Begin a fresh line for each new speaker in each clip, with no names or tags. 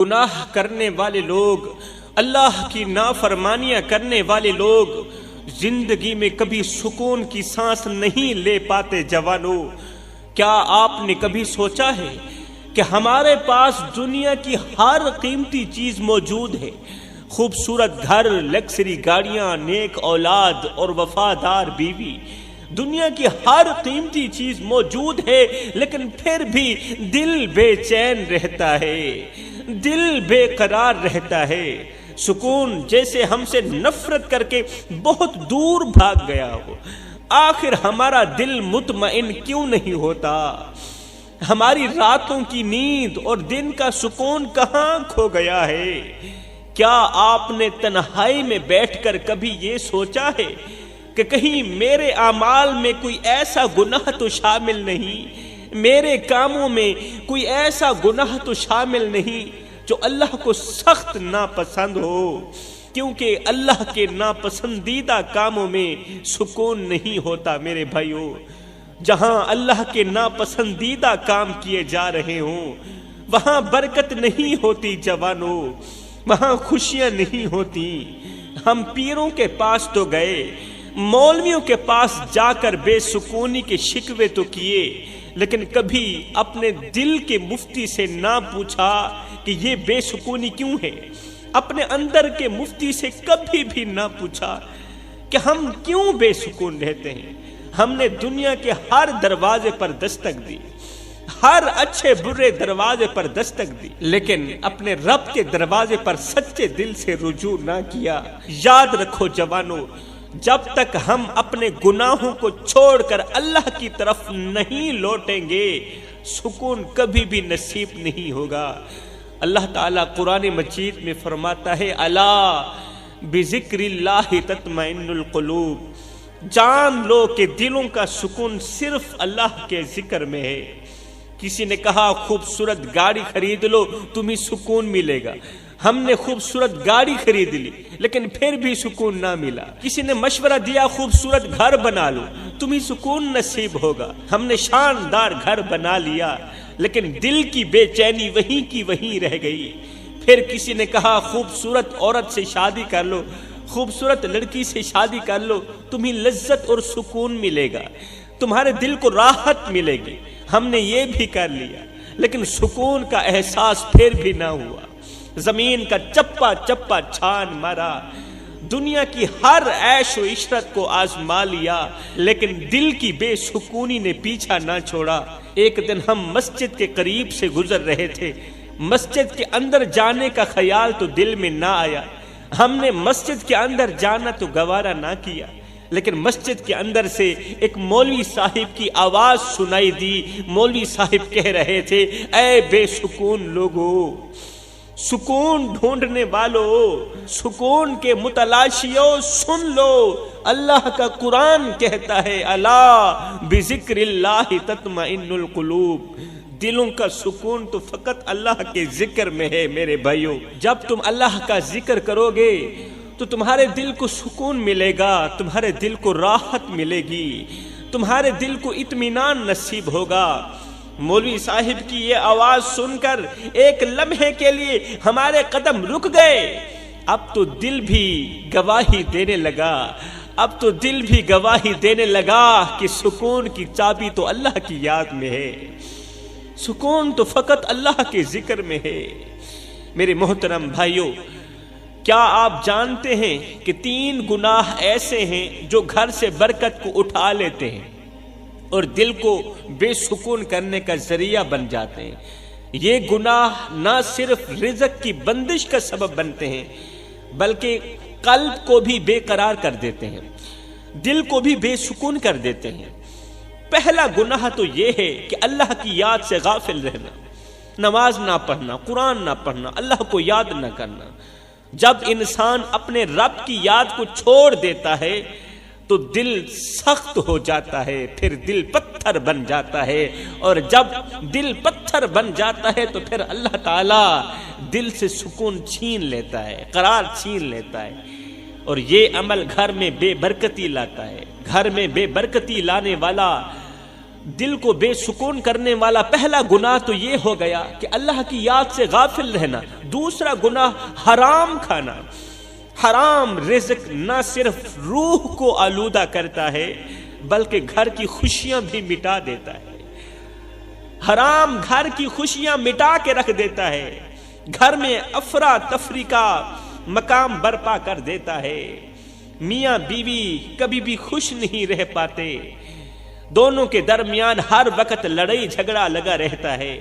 گناہ کرنے والے لوگ، اللہ کی نافرمانیاں کرنے والے لوگ زندگی میں کبھی سکون کی سانس نہیں لے پاتے۔ جوانوں، کیا آپ نے کبھی سوچا ہے کہ ہمارے پاس دنیا کی ہر قیمتی چیز موجود ہے؟ خوبصورت گھر، لگژری گاڑیاں، نیک اولاد اور وفادار بیوی، دنیا کی ہر قیمتی چیز موجود ہے، لیکن پھر بھی دل بے چین رہتا ہے، دل بے قرار رہتا ہے۔ سکون جیسے ہم سے نفرت کر کے بہت دور بھاگ گیا ہو۔ آخر ہمارا دل مطمئن کیوں نہیں ہوتا؟ ہماری راتوں کی نیند اور دن کا سکون کہاں کھو گیا ہے؟ کیا آپ نے تنہائی میں بیٹھ کر کبھی یہ سوچا ہے کہ کہیں میرے اعمال میں کوئی ایسا گناہ تو شامل نہیں، میرے کاموں میں کوئی ایسا گناہ تو شامل نہیں جو اللہ کو سخت ناپسند ہو؟ کیونکہ اللہ کے ناپسندیدہ کاموں میں سکون نہیں ہوتا میرے بھائیوں۔ جہاں اللہ کے ناپسندیدہ کام کیے جا رہے ہوں وہاں برکت نہیں ہوتی جوانوں، وہاں خوشیاں نہیں ہوتی۔ ہم پیروں کے پاس تو گئے، مولویوں کے پاس جا کر بے سکونی کے شکوے تو کیے، لیکن کبھی اپنے دل کے مفتی سے نہ پوچھا کہ یہ بے سکونی کیوں ہے؟ اپنے اندر کے مفتی سے کبھی بھی نہ پوچھا کہ ہم کیوں بے سکون رہتے ہیں؟ ہم نے دنیا کے ہر دروازے پر دستک دی، ہر اچھے برے دروازے پر دستک دی، لیکن اپنے رب کے دروازے پر سچے دل سے رجوع نہ کیا۔ یاد رکھو جوانوں، جب تک ہم اپنے گناہوں کو چھوڑ کر اللہ کی طرف نہیں لوٹیں گے سکون کبھی بھی نصیب نہیں ہوگا۔ اللہ تعالیٰ قرآن مجید میں فرماتا ہے، الا بذکر اللہ تطمئن القلوب، جان لو کہ دلوں کا سکون صرف اللہ کے ذکر میں ہے۔ کسی نے کہا خوبصورت گاڑی خرید لو تمہیں سکون ملے گا۔ ہم نے خوبصورت گاڑی خرید لی لیکن پھر بھی سکون نہ ملا۔ کسی نے مشورہ دیا خوبصورت گھر بنا لو تمہیں سکون نصیب ہوگا۔ ہم نے شاندار گھر بنا لیا لیکن دل کی بے چینی وہیں کی وہیں رہ گئی۔ پھر کسی نے کہا خوبصورت عورت سے شادی کر لو، خوبصورت لڑکی سے شادی کر لو تمہیں لذت اور سکون ملے گا، تمہارے دل کو راحت ملے گی۔ ہم نے یہ بھی کر لیا لیکن سکون کا احساس پھر بھی نہ ہوا۔ زمین کا چپا چپا چھان مارا، دنیا کی ہر عیش و عشرت کو آزما لیا لیکن دل کی بے سکونی نے پیچھا نہ چھوڑا۔ ایک دن ہم مسجد کے قریب سے گزر رہے تھے، مسجد کے اندر جانے کا خیال تو دل میں نہ آیا۔ ہم نے مسجد کے اندر جانا تو گوارا نہ کیا، لیکن مسجد کے اندر سے ایک مولوی صاحب کی آواز سنائی دی۔ مولوی صاحب کہہ رہے تھے، اے بے سکون لوگو، سکون ڈھونڈنے والو، سکون کے متلاشیوں، سن لو، اللہ کا قرآن کہتا ہے، الا بذکر اللہ تطمئن القلوب، دلوں کا سکون تو فقط اللہ کے ذکر میں ہے میرے بھائیوں۔ جب تم اللہ کا ذکر کرو گے تو تمہارے دل کو سکون ملے گا، تمہارے دل کو راحت ملے گی، تمہارے دل کو اطمینان نصیب ہوگا۔ مولوی صاحب کی یہ آواز سن کر ایک لمحے کے لیے ہمارے قدم رک گئے۔ اب تو دل بھی گواہی دینے لگا، اب تو دل بھی گواہی دینے لگا کہ سکون کی چابی تو اللہ کی یاد میں ہے، سکون تو فقط اللہ کے ذکر میں ہے۔ میرے محترم بھائیوں، کیا آپ جانتے ہیں کہ 3 گناہ ایسے ہیں جو گھر سے برکت کو اٹھا لیتے ہیں اور دل کو بے سکون کرنے کا ذریعہ بن جاتے ہیں؟ یہ گناہ نہ صرف رزق کی بندش کا سبب بنتے ہیں بلکہ قلب کو بھی بے قرار کر دیتے ہیں، دل کو بھی بے سکون کر دیتے ہیں۔ پہلا گناہ تو یہ ہے کہ اللہ کی یاد سے غافل رہنا، نماز نہ پڑھنا، قرآن نہ پڑھنا، اللہ کو یاد نہ کرنا۔ جب انسان اپنے رب کی یاد کو چھوڑ دیتا ہے تو دل سخت ہو جاتا ہے، پھر دل پتھر بن جاتا ہے، اور جب دل پتھر بن جاتا ہے تو پھر اللہ تعالیٰ دل سے سکون چھین لیتا ہے، قرار چھین لیتا ہے، اور یہ عمل گھر میں بے برکتی لاتا ہے۔ گھر میں بے برکتی لانے والا دل کو بے سکون کرنے والا پہلا گناہ تو یہ ہو گیا کہ اللہ کی یاد سے غافل رہنا۔ دوسرا گناہ حرام کھانا۔ حرام رزق نہ صرف روح کو آلودہ کرتا ہے بلکہ گھر کی خوشیاں بھی مٹا دیتا ہے۔ حرام گھر کی خوشیاں مٹا کے رکھ دیتا ہے، گھر میں افراتفری کا مقام برپا کر دیتا ہے۔ میاں بیوی کبھی بھی خوش نہیں رہ پاتے، دونوں کے درمیان ہر وقت لڑائی جھگڑا لگا رہتا ہے۔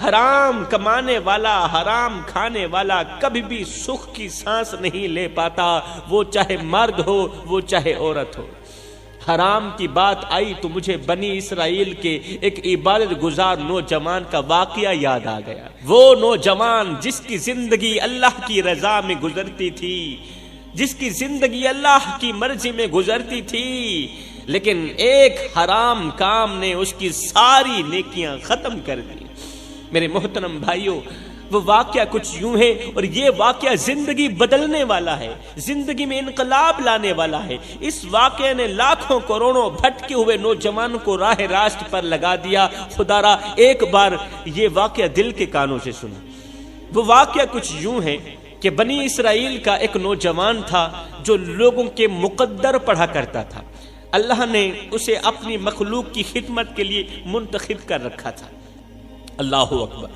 حرام کمانے والا، حرام کھانے والا کبھی بھی سکھ کی سانس نہیں لے پاتا، وہ چاہے مرد ہو وہ چاہے عورت ہو۔ حرام کی بات آئی تو مجھے بنی اسرائیل کے ایک عبادت گزار نوجوان کا واقعہ یاد آ گیا۔ وہ نوجوان جس کی زندگی اللہ کی رضا میں گزرتی تھی، جس کی زندگی اللہ کی مرضی میں گزرتی تھی، لیکن ایک حرام کام نے اس کی ساری نیکیاں ختم کر دی۔ میرے محترم بھائیوں، وہ واقعہ کچھ یوں ہے، اور یہ واقعہ زندگی بدلنے والا ہے، زندگی میں انقلاب لانے والا ہے۔ اس واقعے نے لاکھوں کروڑوں بھٹکے ہوئے نوجوانوں کو راہ راست پر لگا دیا۔ خدا را ایک بار یہ واقعہ دل کے کانوں سے سنو۔ وہ واقعہ کچھ یوں ہے کہ بنی اسرائیل کا ایک نوجوان تھا جو لوگوں کے مقدر پڑھا کرتا تھا۔ اللہ نے اسے اپنی مخلوق کی خدمت کے لیے منتخب کر رکھا تھا۔ اللہ اکبر۔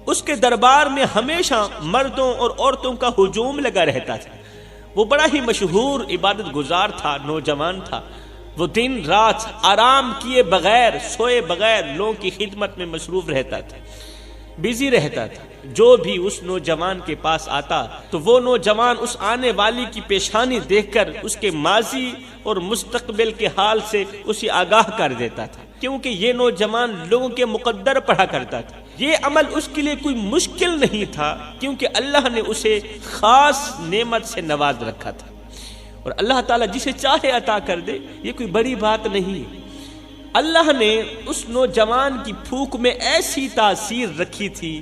اس کے دربار میں ہمیشہ مردوں اور عورتوں کا ہجوم لگا رہتا تھا۔ وہ بڑا ہی مشہور عبادت گزار تھا، نوجوان تھا۔ وہ دن رات آرام کیے بغیر، سوئے بغیر لوگوں کی خدمت میں مصروف رہتا تھا، بزی رہتا تھا۔ جو بھی اس نوجوان کے پاس آتا تو وہ نوجوان اس آنے والی کی پیشانی دیکھ کر اس کے ماضی اور مستقبل کے حال سے اسے آگاہ کر دیتا تھا، کیونکہ یہ نوجوان لوگوں کے مقدر پڑھا کرتا تھا۔ یہ عمل اس کے لیے کوئی مشکل نہیں تھا، کیونکہ اللہ نے اسے خاص نعمت سے نواز رکھا تھا، اور اللہ تعالیٰ جسے چاہے عطا کر دے، یہ کوئی بڑی بات نہیں ہے۔ اللہ نے اس نوجوان کی پھونک میں ایسی تاثیر رکھی تھی،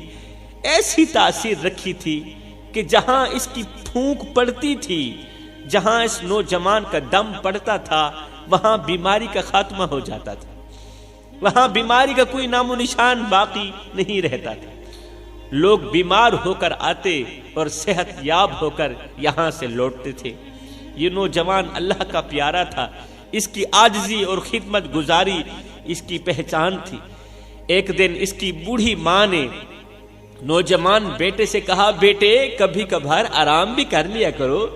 ایسی تاثیر رکھی تھی کہ جہاں اس کی پھونک پڑتی تھی، جہاں اس نوجوان کا دم پڑتا تھا، وہاں بیماری کا خاتمہ ہو جاتا تھا، وہاں بیماری کا کوئی نام و نشان باقی نہیں رہتا تھا۔ لوگ بیمار ہو کر آتے اور صحت یاب ہو کر یہاں سے لوٹتے تھے۔ یہ نوجوان اللہ کا پیارا تھا، اس کی عاجزی اور خدمت گزاری اس کی پہچان تھی۔ ایک دن اس کی بوڑھی ماں نے نوجوان بیٹے سے کہا، بیٹے کبھی کبھار آرام بھی کر لیا کرو،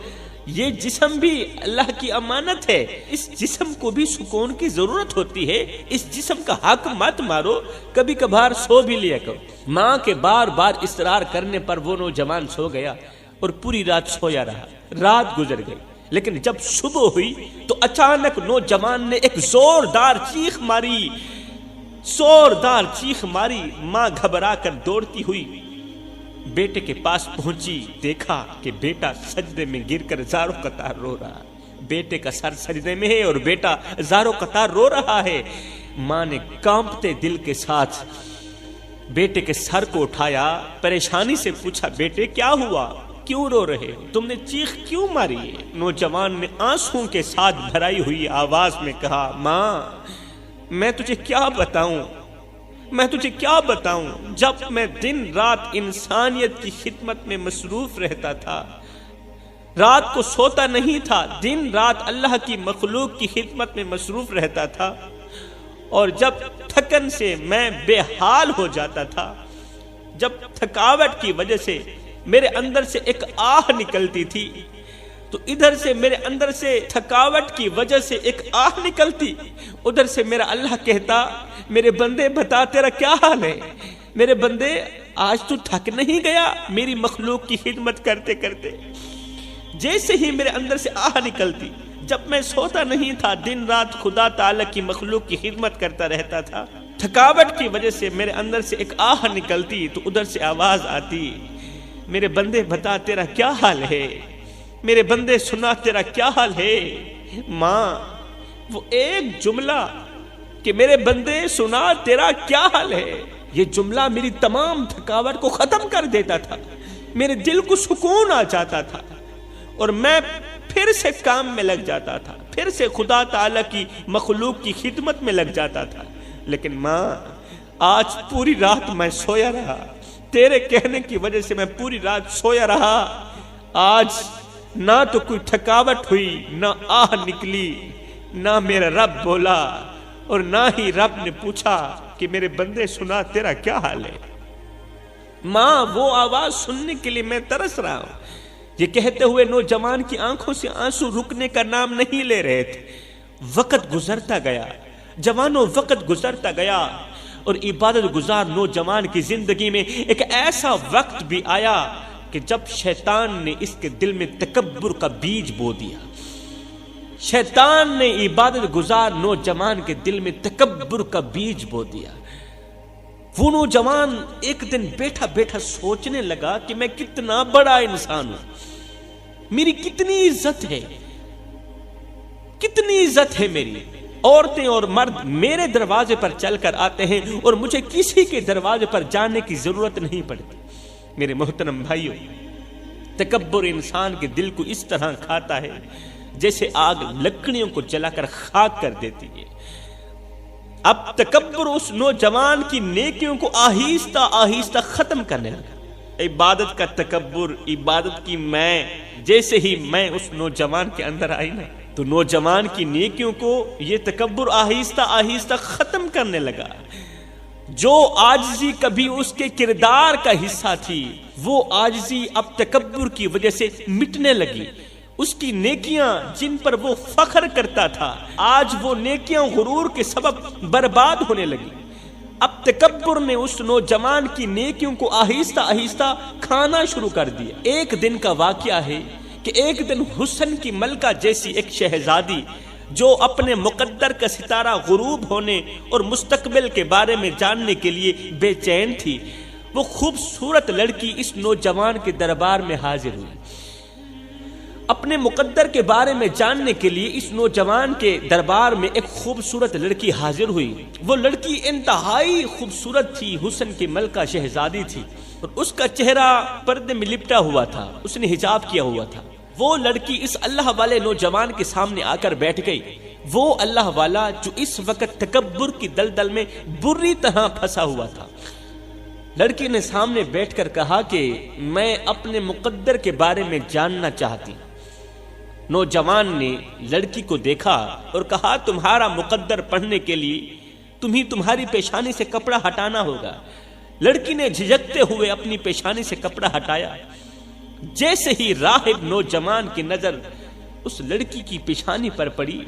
یہ جسم بھی اللہ کی امانت ہے، اس جسم کو بھی سکون کی ضرورت ہوتی ہے، اس جسم کا حق مت مارو، کبھی کبھار سو بھی لیا کرو۔ ماں کے بار بار اصرار کرنے پر وہ نوجوان سو گیا اور پوری رات سویا رہا۔ رات گزر گئی، لیکن جب صبح ہوئی تو اچانک نوجوان نے ایک زوردار چیخ ماری، زوردار چیخ ماری۔ ماں گھبرا کر دوڑتی ہوئی بیٹے کے پاس پہنچی، دیکھا کہ بیٹا سجدے میں گر کر زاروں قطار رو رہا ہے۔ بیٹے کا سر سجدے میں ہے اور بیٹا زاروں قطار رو رہا ہے۔ ماں نے کانپتے دل کے ساتھ بیٹے کے سر کو اٹھایا، پریشانی سے پوچھا، بیٹے کیا ہوا، کیوں رو رہے ہو، تم نے چیخ کیوں ماری ہے؟ نوجوان نے آنسوں کے ساتھ بھرائی ہوئی آواز میں کہا، ماں میں تجھے کیا بتاؤں، میں تجھے کیا بتاؤں، جب میں دن رات انسانیت کی خدمت میں مصروف رہتا تھا، رات کو سوتا نہیں تھا، دن رات اللہ کی مخلوق کی خدمت میں مصروف رہتا تھا، اور جب تھکن سے میں بے حال ہو جاتا تھا، جب تھکاوٹ کی وجہ سے میرے اندر سے ایک آہ نکلتی تھی، تو ادھر سے میرے اندر سے تھکاوٹ کی وجہ سے ایک آہ نکلتی، ادھر سے میرا اللہ کہتا، میرے بندے بتا تیرا کیا حال ہے، میرے بندے آج تو تھک نہیں گیا میری مخلوق کی خدمت کرتے کرتے۔ جیسے ہی میرے اندر سے آہ نکلتی، جب میں سوتا نہیں تھا، دن رات خدا تعالی کی مخلوق کی خدمت کرتا رہتا تھا، تھکاوٹ کی وجہ سے میرے اندر سے ایک آہ نکلتی تو ادھر سے آواز آتی، میرے بندے بتا تیرا کیا حال ہے، میرے بندے سنا تیرا کیا حال ہے۔ ماں وہ ایک جملہ کہ میرے بندے سنا تیرا کیا حال ہے، یہ جملہ میری تمام تھکاوٹ کو ختم کر دیتا تھا، میرے دل کو سکون آ جاتا تھا، اور میں پھر سے کام میں لگ جاتا تھا، پھر سے خدا تعالی کی مخلوق کی خدمت میں لگ جاتا تھا۔ لیکن ماں آج پوری رات میں سویا رہا، تیرے کہنے کی وجہ سے میں پوری رات سویا رہا۔ آج نہ تو کوئی تھکاوٹ ہوئی، نہ آہ نکلی، نہ میرا رب بولا، اور نہ ہی رب نے پوچھا کہ میرے بندے سنا تیرا کیا حال ہے۔ ماں وہ آواز سننے کے لیے میں ترس رہا ہوں۔ یہ کہتے ہوئے نوجوان کی آنکھوں سے آنسو رکنے کا نام نہیں لے رہے تھے۔ وقت گزرتا گیا، جوانوں وقت گزرتا گیا، اور عبادت گزار نوجوان کی زندگی میں ایک ایسا وقت بھی آیا کہ جب شیطان نے اس کے دل میں تکبر کا بیج بو دیا۔ شیطان نے عبادت گزار نوجوان کے دل میں تکبر کا بیج بو دیا۔ وہ نوجوان ایک دن بیٹھا بیٹھا سوچنے لگا کہ میں کتنا بڑا انسان ہوں، میری کتنی عزت ہے، کتنی عزت ہے میری۔ عورتیں اور مرد میرے دروازے پر چل کر آتے ہیں اور مجھے کسی کے دروازے پر جانے کی ضرورت نہیں پڑتی۔ میرے محترم بھائیوں، تکبر انسان کے دل کو اس طرح کھاتا ہے جیسے آگ لکڑیوں کو جلا کر خاک کر دیتی ہے۔ اب تکبر اس نوجوان کی نیکیوں کو آہستہ آہستہ ختم کرنے لگا۔ عبادت کا تکبر، عبادت کی میں، جیسے ہی میں اس نوجوان کے اندر آئی نا، تو نوجوان کی نیکیوں کو یہ تکبر آہستہ آہستہ ختم کرنے لگا۔ جو عاجزی کبھی اس کے کردار کا حصہ تھی، وہ عاجزی اب تکبر کی وجہ سے مٹنے لگی۔ اس کی نیکیاں جن پر وہ فخر کرتا تھا، آج وہ نیکیاں غرور کے سبب برباد ہونے لگی۔ اب تکبر نے اس نوجوان کی نیکیوں کو آہستہ آہستہ کھانا شروع کر دیا۔ ایک دن کا واقعہ ہے کہ ایک دن حسن کی ملکہ جیسی ایک شہزادی، جو اپنے مقدر کا ستارہ غروب ہونے اور مستقبل کے بارے میں جاننے کے لیے بے چین تھی، وہ خوبصورت لڑکی اس نوجوان کے دربار میں حاضر ہوئی۔ اپنے مقدر کے بارے میں جاننے کے لیے اس نوجوان کے دربار میں ایک خوبصورت لڑکی حاضر ہوئی۔ وہ لڑکی انتہائی خوبصورت تھی، حسن کی ملکہ شہزادی تھی، اور اس کا چہرہ پردے میں لپٹا ہوا تھا، اس نے حجاب کیا ہوا تھا۔ وہ لڑکی اس اللہ والے نوجوان کے سامنے آ کر بیٹھ گئی۔ وہ اللہ والا جو اس وقت تکبر کی دلدل میں بری طرح پھنسا ہوا تھا۔ لڑکی نے سامنے بیٹھ کر کہا کہ میں اپنے مقدر کے بارے میں جاننا چاہتی ہوں۔ نوجوان نے لڑکی کو دیکھا اور کہا تمہارا مقدر پڑھنے کے لیے تمہیں تمہاری پیشانی سے کپڑا ہٹانا ہوگا۔ لڑکی نے جھجکتے ہوئے اپنی پیشانی سے کپڑا ہٹایا۔ جیسے ہی راہب نوجوان کی نظر اس لڑکی کی پیشانی پر پڑی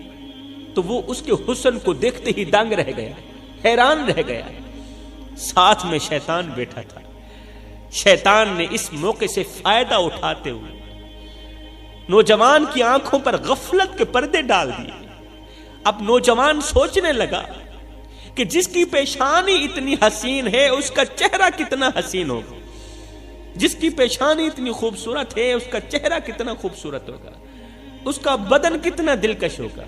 تو وہ اس کے حسن کو دیکھتے ہی دنگ رہ گیا، حیران رہ گیا۔ ساتھ میں شیطان بیٹھا تھا۔ شیطان نے اس موقع سے فائدہ اٹھاتے ہوئے نوجوان کی آنکھوں پر غفلت کے پردے ڈال دیے۔ اب نوجوان سوچنے لگا کہ جس کی پیشانی اتنی حسین ہے اس کا چہرہ کتنا حسین ہوگا، جس کی پیشانی اتنی خوبصورت ہے اس کا چہرہ کتنا خوبصورت ہوگا، اس کا بدن کتنا دلکش ہوگا۔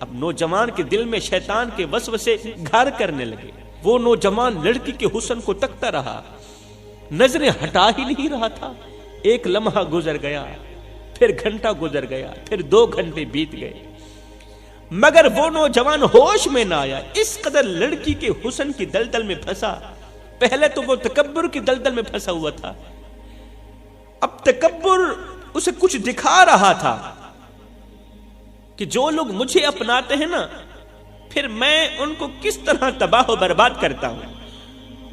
اب نوجوان کے دل میں شیطان کے وسوسے گھر کرنے لگے۔ وہ نوجوان لڑکی کے حسن کو تکتا رہا، نظریں ہٹا ہی نہیں رہا تھا۔ ایک لمحہ گزر گیا، پھر گھنٹہ گزر گیا، پھر 2 گھنٹے بیت گئے، مگر وہ نوجوان ہوش میں نہ آیا۔ اس قدر لڑکی کے حسن کی دلدل میں پھنسا۔ پہلے تو وہ تکبر کی دلدل میں پھنسا ہوا تھا، اب تکبر اسے کچھ دکھا رہا تھا کہ جو لوگ مجھے اپناتے ہیں نا، پھر میں ان کو کس طرح تباہ و برباد کرتا ہوں۔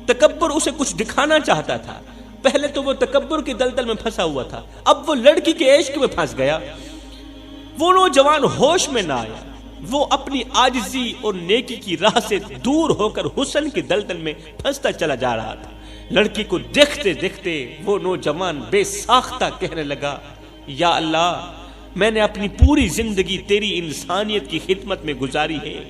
تکبر اسے کچھ دکھانا چاہتا تھا۔ پہلے تو وہ تکبر کی دلدل میں پھنسا ہوا تھا، اب وہ لڑکی کے عشق میں پھنس گیا۔ وہ نوجوان ہوش میں نہ آیا، وہ اپنی عاجزی اور نیکی کی راہ سے دور ہو کر حسن کی دلدل میں پھنستا چلا جا رہا تھا۔ لڑکی کو دیکھتے دیکھتے وہ نوجوان بے ساختہ کہنے لگا، یا اللہ، میں نے اپنی پوری زندگی تیری انسانیت کی خدمت میں گزاری ہے،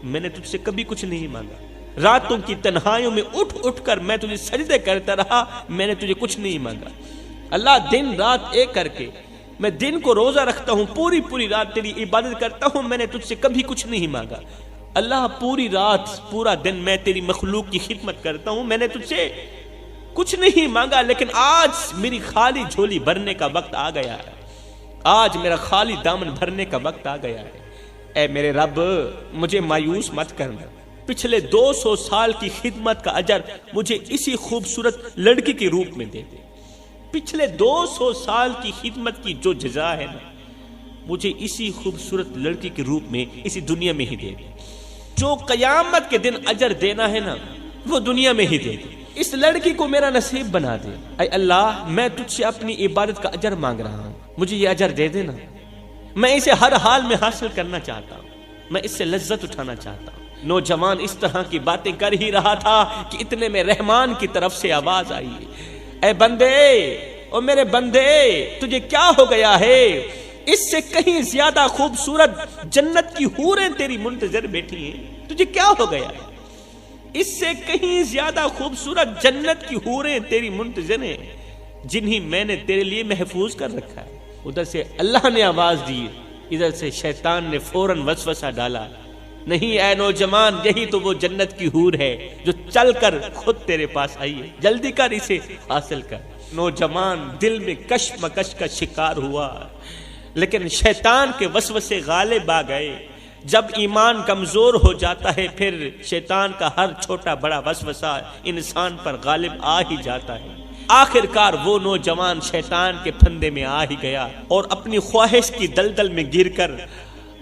میں نے تجھ سے کبھی کچھ نہیں مانگا۔ راتوں کی تنہائیوں میں اٹھ اٹھ کر میں تجھے سجدے کرتا رہا، میں نے تجھے کچھ نہیں مانگا۔ اللہ، دن رات ایک کر کے میں دن کو روزہ رکھتا ہوں، پوری پوری رات تیری عبادت کرتا ہوں، میں نے تجھ سے کبھی کچھ نہیں مانگا۔ اللہ، پوری رات پورا دن میں تیری مخلوق کی خدمت کرتا ہوں، میں نے تجھ سے کچھ نہیں مانگا، لیکن آج میری خالی جھولی بھرنے کا وقت آ گیا ہے، آج میرا خالی دامن بھرنے کا وقت آ گیا ہے۔ اے میرے رب، مجھے مایوس مت کرنا، پچھلے 200 سال کی خدمت کا اجر مجھے اسی خوبصورت لڑکی کے روپ میں دے دے۔ پچھلے 200 سال کی خدمت کی جو جزا ہے نا، مجھے اسی خوبصورت لڑکی کے روپ میں اسی دنیا میں ہی دے دے۔ جو قیامت کے دن اجر دینا ہے نا، وہ دنیا میں ہی دے دے۔ اس لڑکی کو میرا نصیب بنا دے۔ اے اللہ، میں تجھ سے اپنی عبادت کا اجر مانگ رہا ہوں، مجھے یہ اجر دے دینا۔ میں اسے ہر حال میں حاصل کرنا چاہتا ہوں، میں اس سے لذت اٹھانا چاہتا ہوں۔ نوجوان اس طرح کی باتیں کر ہی رہا تھا کہ اتنے میں رحمان کی طرف سے آواز آئی، اے بندے، او میرے بندے، تجھے کیا ہو گیا ہے؟ اس سے کہیں زیادہ خوبصورت جنت کی حوریں تیری منتظر بیٹھی ہیں، تجھے کیا ہو گیا ہے؟ اس سے کہیں زیادہ خوبصورت جنت کی حوریں تیری منتظر ہیں، جنہیں میں نے تیرے لیے محفوظ کر رکھا ہے۔ ادھر سے اللہ نے آواز دی، ادھر سے شیطان نے فوراً وسوسہ ڈالا، نہیں اے نوجوان، یہی تو وہ جنت کی حور ہے جو چل کر خود تیرے پاس آئی ہے، جلدی کر اسے حاصل کر۔ نوجوان دل میں کشمکش کا شکار ہوا، لیکن شیطان کے وسوسے غالب آ گئے۔ جب ایمان کمزور ہو جاتا ہے، پھر شیطان کا ہر چھوٹا بڑا وسوسہ انسان پر غالب آ ہی جاتا ہے۔ آخر کار وہ نوجوان شیطان کے پھندے میں آ ہی گیا اور اپنی خواہش کی دلدل میں گر کر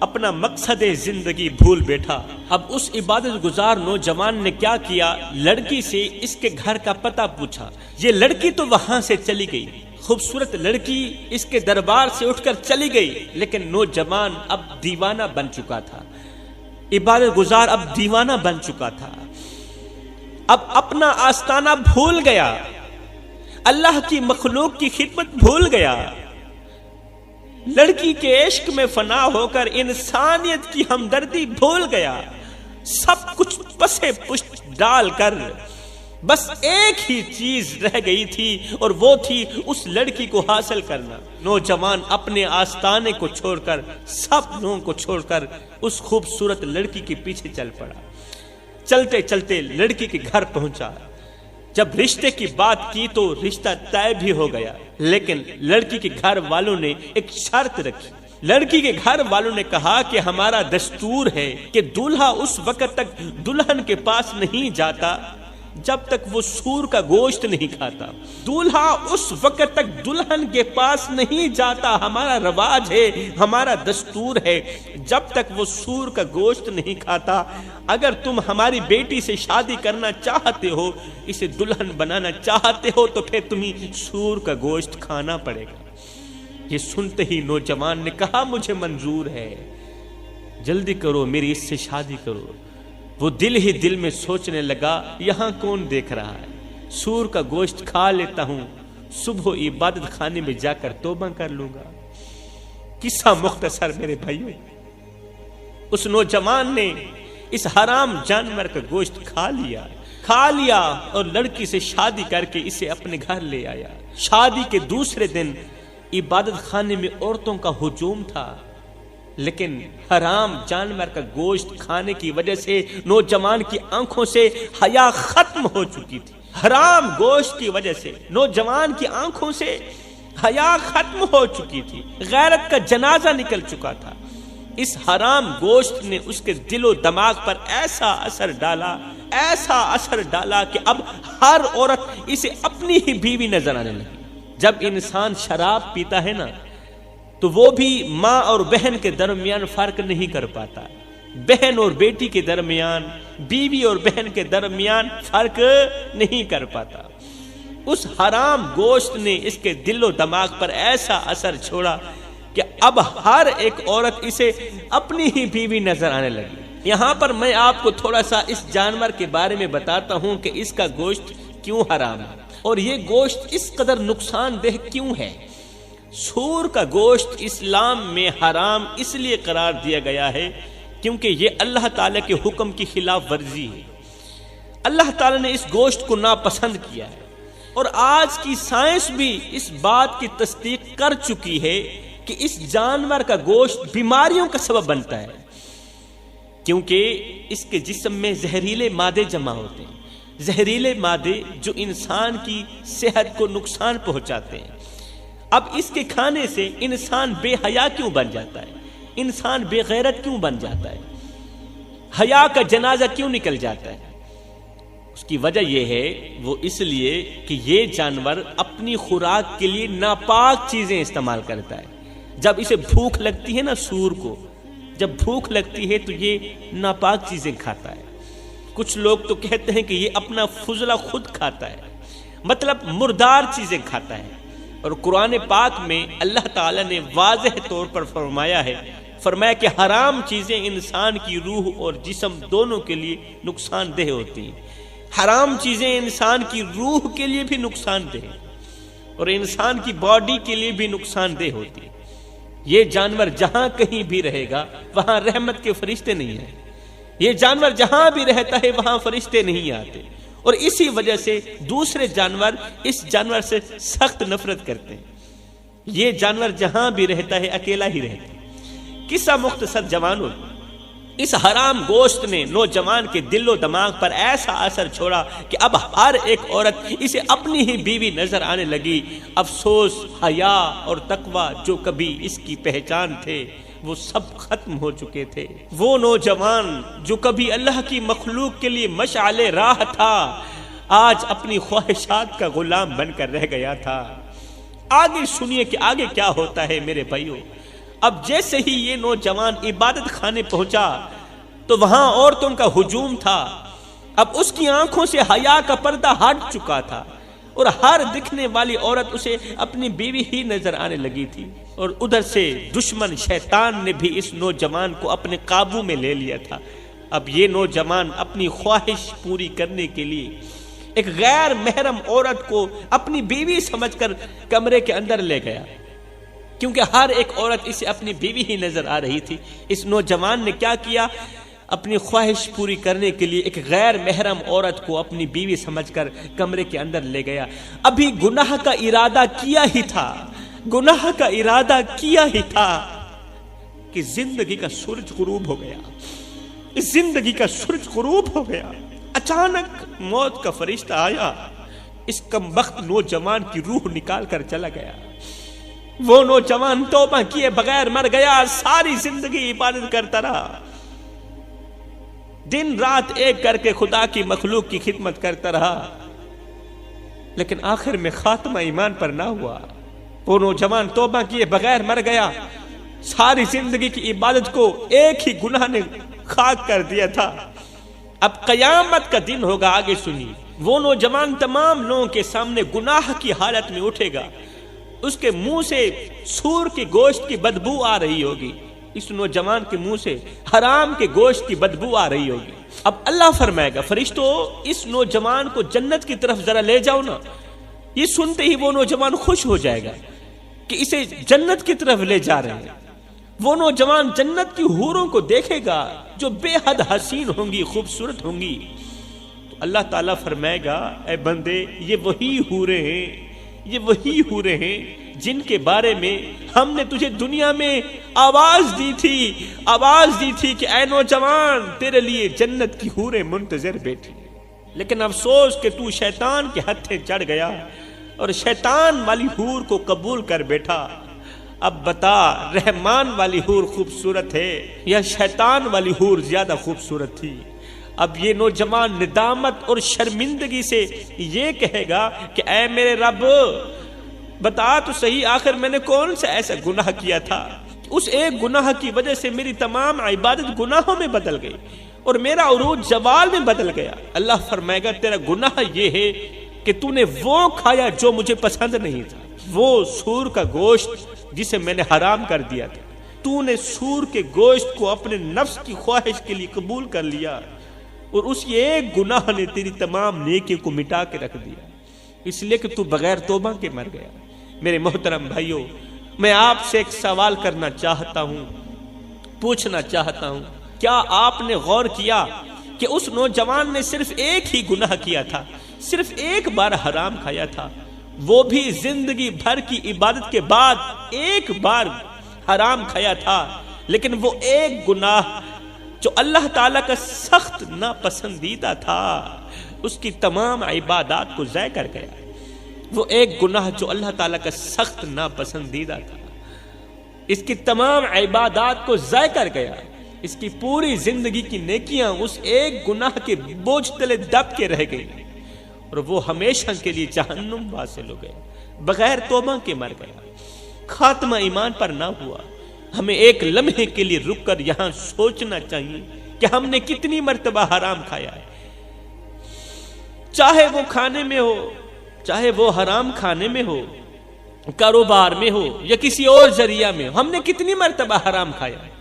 اپنا مقصد زندگی بھول بیٹھا۔ اب اس عبادت گزار نوجوان نے کیا کیا، لڑکی سے اس کے گھر کا پتہ پوچھا۔ یہ لڑکی تو وہاں سے چلی گئی، خوبصورت لڑکی اس کے دربار سے اٹھ کر چلی گئی، لیکن نوجوان اب دیوانہ بن چکا تھا، عبادت گزار اب دیوانہ بن چکا تھا، اب اپنا آستانہ بھول گیا، اللہ کی مخلوق کی خدمت بھول گیا، لڑکی کے عشق میں فنا ہو کر انسانیت کی ہمدردی بھول گیا، سب کچھ پسے پشت ڈال کر بس ایک ہی چیز رہ گئی تھی، اور وہ تھی اس لڑکی کو حاصل کرنا۔ نوجوان اپنے آستانے کو چھوڑ کر، سب لوگوں کو چھوڑ کر اس خوبصورت لڑکی کے پیچھے چل پڑا۔ چلتے چلتے لڑکی کے گھر پہنچا۔ جب رشتے کی بات کی تو رشتہ طے بھی ہو گیا، لیکن لڑکی کے گھر والوں نے ایک شرط رکھی۔ لڑکی کے گھر والوں نے کہا کہ ہمارا دستور ہے کہ دولہا اس وقت تک دلہن کے پاس نہیں جاتا جب تک وہ سور کا گوشت نہیں کھاتا۔ دولہا اس وقت تک دلہن کے پاس نہیں جاتا، ہمارا رواج ہے، ہمارا دستور ہے، جب تک وہ سور کا گوشت نہیں کھاتا۔ اگر تم ہماری بیٹی سے شادی کرنا چاہتے ہو، اسے دلہن بنانا چاہتے ہو، تو پھر تمہیں سور کا گوشت کھانا پڑے گا۔ یہ سنتے ہی نوجوان نے کہا، مجھے منظور ہے، جلدی کرو، میری اس سے شادی کرو۔ وہ دل ہی دل میں سوچنے لگا، یہاں کون دیکھ رہا ہے، سور کا گوشت کھا لیتا ہوں، صبح عبادت خانے میں جا کر توبہ کر لوں گا۔ قصہ مختصر میرے بھائیوں، اس نوجوان نے اس حرام جانور کا گوشت کھا لیا اور لڑکی سے شادی کر کے اسے اپنے گھر لے آیا۔ شادی کے دوسرے دن عبادت خانے میں عورتوں کا ہجوم تھا، لیکن حرام جانور کا گوشت کھانے کی وجہ سے نوجوان کی آنکھوں سے حیا ختم ہو چکی تھی۔ حرام گوشت کی وجہ سے نوجوان کی آنکھوں سے حیا ختم ہو چکی تھی، غیرت کا جنازہ نکل چکا تھا۔ اس حرام گوشت نے اس کے دل و دماغ پر ایسا اثر ڈالا کہ اب ہر عورت اسے اپنی ہی بیوی نظر آنے لگی۔ جب انسان شراب پیتا ہے نا، تو وہ بھی ماں اور بہن کے درمیان فرق نہیں کر پاتا، بہن اور بیٹی کے درمیان، بیوی اور بہن کے درمیان فرق نہیں کر پاتا۔ اس حرام گوشت نے اس کے دل و دماغ پر ایسا اثر چھوڑا کہ اب ہر ایک عورت اسے اپنی ہی بیوی نظر آنے لگی۔ یہاں پر میں آپ کو تھوڑا سا اس جانور کے بارے میں بتاتا ہوں کہ اس کا گوشت کیوں حرام ہے اور یہ گوشت اس قدر نقصان دہ کیوں ہے۔ سور کا گوشت اسلام میں حرام اس لیے قرار دیا گیا ہے کیونکہ یہ اللہ تعالیٰ کے حکم کی خلاف ورزی ہے۔ اللہ تعالیٰ نے اس گوشت کو ناپسند کیا ہے، اور آج کی سائنس بھی اس بات کی تصدیق کر چکی ہے کہ اس جانور کا گوشت بیماریوں کا سبب بنتا ہے، کیونکہ اس کے جسم میں زہریلے مادے جمع ہوتے ہیں، زہریلے مادے جو انسان کی صحت کو نقصان پہنچاتے ہیں۔ اب اس کے کھانے سے انسان بے حیا کیوں بن جاتا ہے، انسان بے غیرت کیوں بن جاتا ہے؟ حیا کا جنازہ کیوں نکل جاتا ہے؟ اس کی وجہ یہ ہے، وہ اس لیے کہ یہ جانور اپنی خوراک کے لیے ناپاک چیزیں استعمال کرتا ہے۔ جب اسے بھوک لگتی ہے نا، سور کو جب بھوک لگتی ہے تو یہ ناپاک چیزیں کھاتا ہے۔ کچھ لوگ تو کہتے ہیں کہ یہ اپنا فضلہ خود کھاتا ہے، مطلب مردار چیزیں کھاتا ہے۔ اور قرآن پاک میں اللہ تعالیٰ نے واضح طور پر فرمایا کہ حرام چیزیں انسان کی روح اور جسم دونوں کے لیے نقصان دہ ہوتی ہیں۔ حرام چیزیں انسان کی روح کے لیے بھی نقصان دہ اور انسان کی باڈی کے لیے بھی نقصان دہ ہوتی ہے۔ یہ جانور جہاں کہیں بھی رہے گا وہاں رحمت کے فرشتے نہیں ہیں۔ یہ جانور جہاں بھی رہتا ہے وہاں فرشتے نہیں آتے، اور اسی وجہ سے دوسرے جانور اس جانور سے سخت نفرت کرتے ہیں۔ یہ جانور جہاں بھی رہتا ہے اکیلا ہی رہتا ہے۔ قصہ مختصر جوانوں، اس حرام گوشت نے نوجوان کے دل و دماغ پر ایسا اثر چھوڑا کہ اب ہر ایک عورت اسے اپنی ہی بیوی نظر آنے لگی۔ افسوس، حیا اور تقوی جو کبھی اس کی پہچان تھے وہ سب ختم ہو چکے تھے۔ وہ نوجوان جو کبھی اللہ کی مخلوق کے لیے مشعل راہ تھا، آج اپنی خواہشات کا غلام بن کر رہ گیا تھا۔ آگے سنیے کہ آگے کیا ہوتا ہے میرے بھائیوں۔ اب جیسے ہی یہ نوجوان عبادت خانے پہنچا تو وہاں عورتوں کا ہجوم تھا۔ اب اس کی آنکھوں سے حیا کا پردہ ہٹ چکا تھا، اور ہر دکھنے والی عورت اسے اپنی بیوی ہی نظر آنے لگی تھی۔ اور ادھر سے دشمن شیطان نے بھی اس نوجوان کو اپنے قابو میں لے لیا تھا۔ اب یہ نوجوان اپنی خواہش پوری کرنے کے لیے ایک غیر محرم عورت کو اپنی بیوی سمجھ کر کمرے کے اندر لے گیا، کیونکہ ہر ایک عورت اسے اپنی بیوی ہی نظر آ رہی تھی۔ اس نوجوان نے کیا کیا؟ اپنی خواہش پوری کرنے کے لیے ایک غیر محرم عورت کو اپنی بیوی سمجھ کر کمرے کے اندر لے گیا۔ ابھی گناہ کا ارادہ کیا ہی تھا، گناہ کا ارادہ کیا ہی تھا کہ زندگی کا سورج غروب ہو گیا، زندگی کا سورج غروب ہو گیا۔ اچانک موت کا فرشتہ آیا، اس کمبخت نوجوان کی روح نکال کر چلا گیا۔ وہ نوجوان توبہ کیے بغیر مر گیا، ساری زندگی عبادت کرتا رہا، دن رات ایک کر کے خدا کی مخلوق کی خدمت کرتا رہا، لیکن آخر میں خاتمہ ایمان پر نہ ہوا۔ وہ نوجوان توبہ کیے بغیر مر گیا، ساری زندگی کی عبادت کو ایک ہی گناہ نے خاک کر دیا تھا۔ اب قیامت کا دن ہوگا، آگے سنیے۔ وہ نوجوان تمام لوگوں کے سامنے گناہ کی حالت میں اٹھے گا، اس کے منہ سے سور کے گوشت کی بدبو آ رہی ہوگی، اس نوجوان کے منہ سے حرام کے گوشت کی بدبو آ رہی ہوگی۔ اب اللہ فرمائے گا، فرشتو اس نوجوان کو جنت کی طرف ذرا لے جاؤ نا۔ یہ سنتے ہی وہ نوجوان خوش ہو جائے گا کہ اسے جنت کی طرف لے جا رہے ہیں۔ وہ نوجوان جنت کی حوروں کو دیکھے گا جو بے حد حسین ہوں گی، خوبصورت ہوں گی، تو اللہ تعالیٰ فرمائے گا، اے بندے، یہ وہی حوریں ہیں، یہ وہی حوریں ہیں جن کے بارے میں ہم نے تجھے دنیا میں آواز دی تھی کہ اے نوجوان، تیرے لیے جنت کی حوریں منتظر بیٹھی، لیکن افسوس کہ تو شیطان کے ہتھے چڑھ گیا اور شیطان والی حور کو قبول کر بیٹھا۔ اب بتا، رحمان والی حور خوبصورت ہے یا شیطان والی حور زیادہ خوبصورت تھی؟ اب یہ نوجوان ندامت اور شرمندگی سے یہ کہے گا کہ اے میرے رب، بتا تو صحیح، آخر میں نے کون سا ایسا گناہ کیا تھا؟ اس ایک گناہ کی وجہ سے میری تمام عبادت گناہوں میں بدل گئی اور میرا عروج زوال میں بدل گیا۔ اللہ فرمائے گا، تیرا گناہ یہ ہے کہ تو نے وہ کھایا جو مجھے پسند نہیں تھا، وہ سور کا گوشت جسے میں نے حرام کر دیا تھا۔ تو نے سور کے گوشت کو اپنے نفس کی خواہش کے لیے قبول کر لیا، اور اس ایک گناہ نے تیری تمام نیکی کو مٹا کے رکھ دیا، اس لیے کہ تو بغیر توبہ کے مر گیا۔ میرے محترم بھائیوں، میں آپ سے ایک سوال کرنا چاہتا ہوں، پوچھنا چاہتا ہوں، کیا آپ نے غور کیا کہ اس نوجوان نے صرف ایک ہی گناہ کیا تھا، صرف ایک بار حرام کھایا تھا، وہ بھی زندگی بھر کی عبادت کے بعد ایک بار حرام کھایا تھا، لیکن وہ ایک گناہ جو اللہ تعالیٰ کا سخت ناپسندیدہ تھا، اس کی تمام عبادات کو ضائع کر گیا۔ وہ ایک گناہ جو اللہ تعالیٰ کا سخت ناپسندیدہ تھا، اس کی تمام عبادات کو ضائع کر گیا۔ اس کی پوری زندگی کی نیکیاں اس ایک گناہ کے بوجھ تلے دب کے رہ گئی اور وہ ہمیشہ کے لیے جہنم واصل ہو گئے، بغیر توبہ کے مر گیا، خاتمہ ایمان پر نہ ہوا۔ ہمیں ایک لمحے کے لیے رک کر یہاں سوچنا چاہیے کہ ہم نے کتنی مرتبہ حرام کھایا ہے، چاہے وہ کھانے میں ہو، چاہے وہ حرام کھانے میں ہو، کاروبار میں ہو یا کسی اور ذریعہ میں ہو، ہم نے کتنی مرتبہ حرام کھایا ہے۔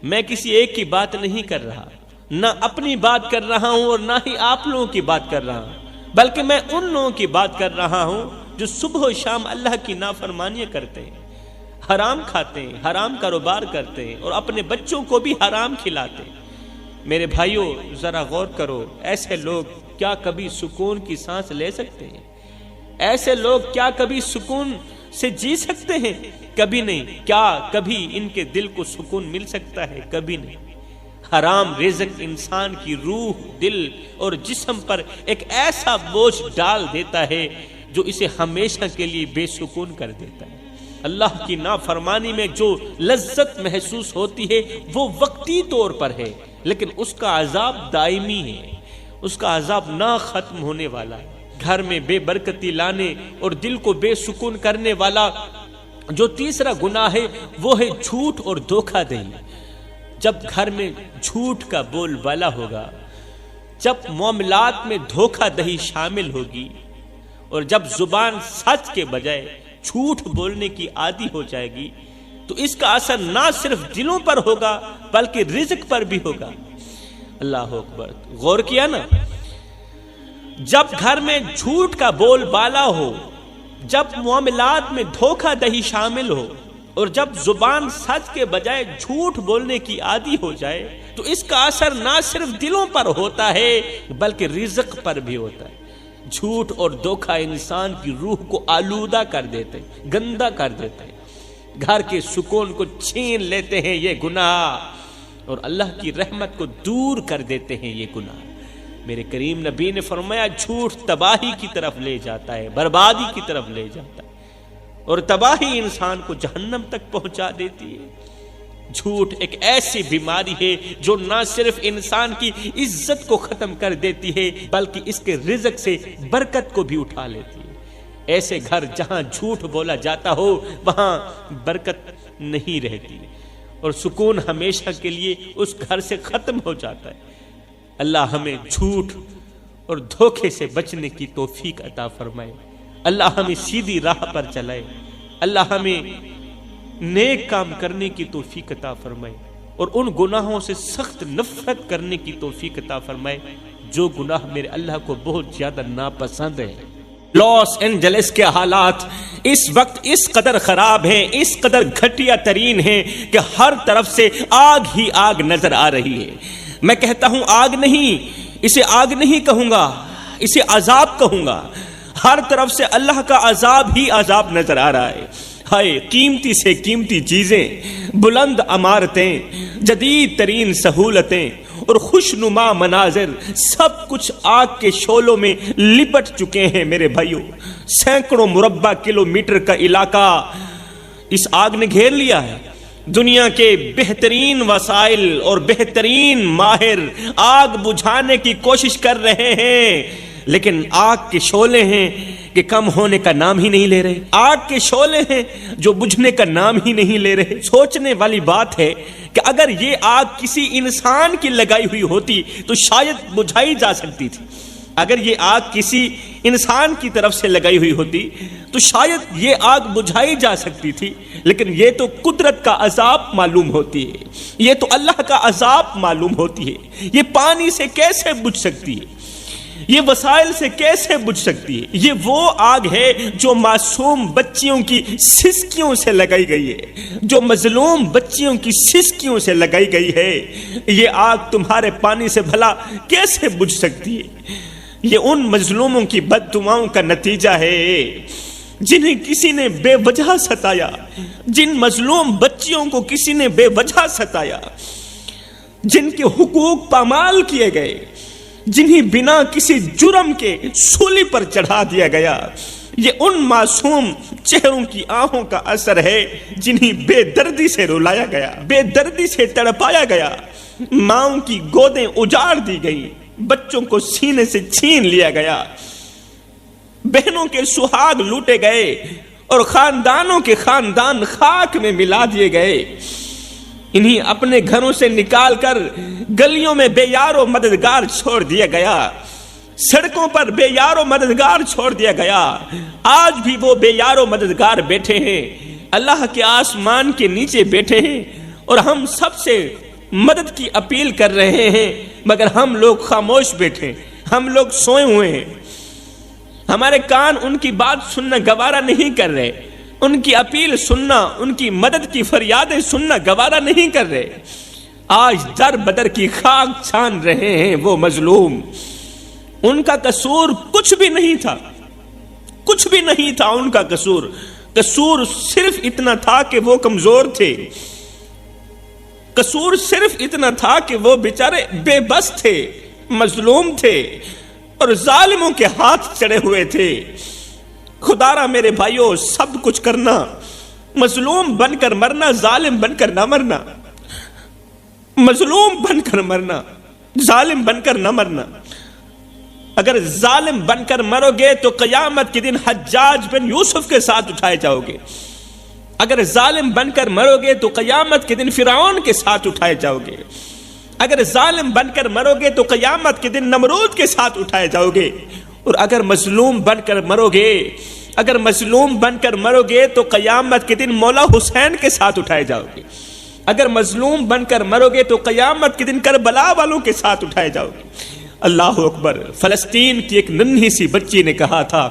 میں کسی ایک کی بات نہیں کر رہا، نہ اپنی بات کر رہا ہوں اور نہ ہی آپ لوگوں کی بات کر رہا ہوں، بلکہ میں ان لوگوں کی بات کر رہا ہوں جو صبح و شام اللہ کی نافرمانیاں کرتے ہیں، حرام کھاتے ہیں، حرام کاروبار کرتے ہیں اور اپنے بچوں کو بھی حرام کھلاتے ہیں۔ میرے بھائیوں ذرا غور کرو، ایسے لوگ کیا کبھی سکون کی سانس لے سکتے ہیں؟ ایسے لوگ کیا کبھی سکون سے جی سکتے ہیں؟ کبھی نہیں۔ کیا کبھی ان کے دل کو سکون مل سکتا ہے؟ کبھی نہیں۔ حرام رزق انسان کی روح، دل اور جسم پر ایک ایسا بوجھ ڈال دیتا ہے جو اسے ہمیشہ کے لیے بے سکون کر دیتا ہے۔ اللہ کی نافرمانی میں جو لذت محسوس ہوتی ہے وہ وقتی طور پر ہے، لیکن اس کا عذاب دائمی ہے، اس کا عذاب نہ ختم ہونے والا ہے۔ گھر میں بے برکتی لانے اور دل کو بے سکون کرنے والا جو تیسرا گناہ ہے وہ ہے جھوٹ اور دھوکہ دہی۔ جب گھر میں جھوٹ کا بول بالا ہوگا، جب معاملات میں دھوکہ دہی شامل ہوگی اور جب زبان سچ کے بجائے جھوٹ بولنے کی عادی ہو جائے گی تو اس کا اثر نہ صرف دلوں پر ہوگا بلکہ رزق پر بھی ہوگا۔ اللہ اکبر، غور کیا نا؟ جب گھر میں جھوٹ کا بول بالا ہو، جب معاملات میں دھوکہ دہی شامل ہو اور جب زبان سچ کے بجائے جھوٹ بولنے کی عادی ہو جائے تو اس کا اثر نہ صرف دلوں پر ہوتا ہے بلکہ رزق پر بھی ہوتا ہے۔ جھوٹ اور دھوکہ انسان کی روح کو آلودہ کر دیتے، گندا کر دیتے، گھر کے سکون کو چھین لیتے ہیں یہ گناہ، اور اللہ کی رحمت کو دور کر دیتے ہیں یہ گناہ۔ میرے کریم نبی نے فرمایا جھوٹ تباہی کی طرف لے جاتا ہے، بربادی کی طرف لے جاتا ہے، اور تباہی انسان کو جہنم تک پہنچا دیتی ہے۔ جھوٹ ایک ایسی بیماری ہے جو نہ صرف انسان کی عزت کو ختم کر دیتی ہے بلکہ اس کے رزق سے برکت کو بھی اٹھا لیتی ہے۔ ایسے گھر جہاں جھوٹ بولا جاتا ہو وہاں برکت نہیں رہتی اور سکون ہمیشہ کے لیے اس گھر سے ختم ہو جاتا ہے۔ اللہ ہمیں جھوٹ اور دھوکے سے بچنے کی توفیق عطا فرمائے، اللہ ہمیں سیدھی راہ پر چلائے، اللہ ہمیں نیک کام کرنے کی توفیق عطا فرمائے اور ان گناہوں سے سخت نفرت کرنے کی توفیق عطا فرمائے جو گناہ میرے اللہ کو بہت زیادہ ناپسند ہے۔ لاس اینجلس کے حالات اس وقت اس قدر خراب ہیں، اس قدر گھٹیا ترین ہیں کہ ہر طرف سے آگ ہی آگ نظر آ رہی ہے۔ میں کہتا ہوں آگ نہیں، اسے آگ نہیں کہوں گا، اسے عذاب کہوں گا۔ ہر طرف سے اللہ کا عذاب ہی عذاب نظر آ رہا ہے۔ ہائے، قیمتی سے قیمتی چیزیں، بلند عمارتیں، جدید ترین سہولتیں اور خوشنما مناظر سب کچھ آگ کے شعلوں میں لپٹ چکے ہیں میرے بھائیوں۔ سینکڑوں مربع کلومیٹر کا علاقہ اس آگ نے گھیر لیا ہے۔ دنیا کے بہترین وسائل اور بہترین ماہر آگ بجھانے کی کوشش کر رہے ہیں، لیکن آگ کے شعلے ہیں کہ کم ہونے کا نام ہی نہیں لے رہے، آگ کے شعلے ہیں جو بجھنے کا نام ہی نہیں لے رہے۔ سوچنے والی بات ہے کہ اگر یہ آگ کسی انسان کی لگائی ہوئی ہوتی تو شاید بجھائی جا سکتی تھی، اگر یہ آگ کسی انسان کی طرف سے لگائی ہوئی ہوتی تو شاید یہ آگ بجھائی جا سکتی تھی، لیکن یہ تو قدرت کا عذاب معلوم ہوتی ہے، یہ تو اللہ کا عذاب معلوم ہوتی ہے۔ یہ پانی سے کیسے بجھ سکتی ہے؟ یہ وسائل سے کیسے بجھ سکتی ہے؟ یہ وہ آگ ہے جو معصوم بچیوں کی سسکیوں سے لگائی گئی ہے، جو مظلوم بچیوں کی سسکیوں سے لگائی گئی ہے۔ یہ آگ تمہارے پانی سے بھلا کیسے بجھ سکتی ہے؟ یہ ان مظلوموں کی بد دعاؤں کا نتیجہ ہے جنہیں کسی نے بے وجہ ستایا، جن مظلوم بچیوں کو کسی نے بے وجہ ستایا، جن کے حقوق پامال کیے گئے، جنہیں بنا کسی جرم کے سولی پر چڑھا دیا گیا۔ یہ ان معصوم چہروں کی آنکھوں کا اثر ہے جنہیں بے دردی سے رلایا گیا، بے دردی سے تڑپایا گیا، ماؤں کی گودیں اجاڑ دی گئی، بچوں کو سینے سے چھین لیا گیا، بہنوں کے سہاگ لوٹے گئے اور خاندانوں کے خاندان خاک میں ملا دیے گئے۔ انہیں اپنے گھروں سے نکال کر گلیوں میں بے یار و مددگار چھوڑ دیا گیا، سڑکوں پر بے یار و مددگار چھوڑ دیا گیا۔ آج بھی وہ بے یار و مددگار بیٹھے ہیں، اللہ کے آسمان کے نیچے بیٹھے ہیں اور ہم سب سے مدد کی اپیل کر رہے ہیں، مگر ہم لوگ خاموش بیٹھے، ہم لوگ سوئے ہوئے ہیں، ہمارے کان ان کی بات سننا گوارا نہیں کر رہے، ان کی اپیل سننا، ان کی مدد کی فریادیں سننا گوارا نہیں کر رہے۔ آج در بدر کی خاک چھان رہے ہیں وہ مظلوم، ان کا قصور کچھ بھی نہیں تھا، کچھ بھی نہیں تھا ان کا قصور، قصور صرف اتنا تھا کہ وہ کمزور تھے، قصور صرف اتنا تھا کہ وہ بیچارے بے بس تھے، مظلوم تھے اور ظالموں کے ہاتھ چڑھے ہوئے تھے۔ خدارا میرے بھائیوں، سب کچھ کرنا، مظلوم بن کر مرنا، ظالم بن کر نہ مرنا، مظلوم بن کر مرنا، ظالم بن کر نہ مرنا۔ اگر ظالم بن کر مرو گے تو قیامت کے دن حجاج بن یوسف کے ساتھ اٹھائے جاؤ گے، اگر ظالم بن کر مرو گے تو قیامت کے دن فرعون کے ساتھ اٹھائے جاؤ گے، اگر ظالم بن کر مرو گے تو قیامت کے دن نمرود کے ساتھ اٹھائے جاؤ گے، اور اگر مظلوم بن کر مرو گے، اگر مظلوم بن کر مرو گے تو قیامت کے دن مولا حسین کے ساتھ اٹھائے جاؤ گے، اگر مظلوم بن کر مرو گے تو قیامت کے دن کربلا والوں کے ساتھ اٹھائے جاؤ گے۔ اللہ اکبر۔ فلسطین کی ایک ننھی سی بچی نے کہا تھا،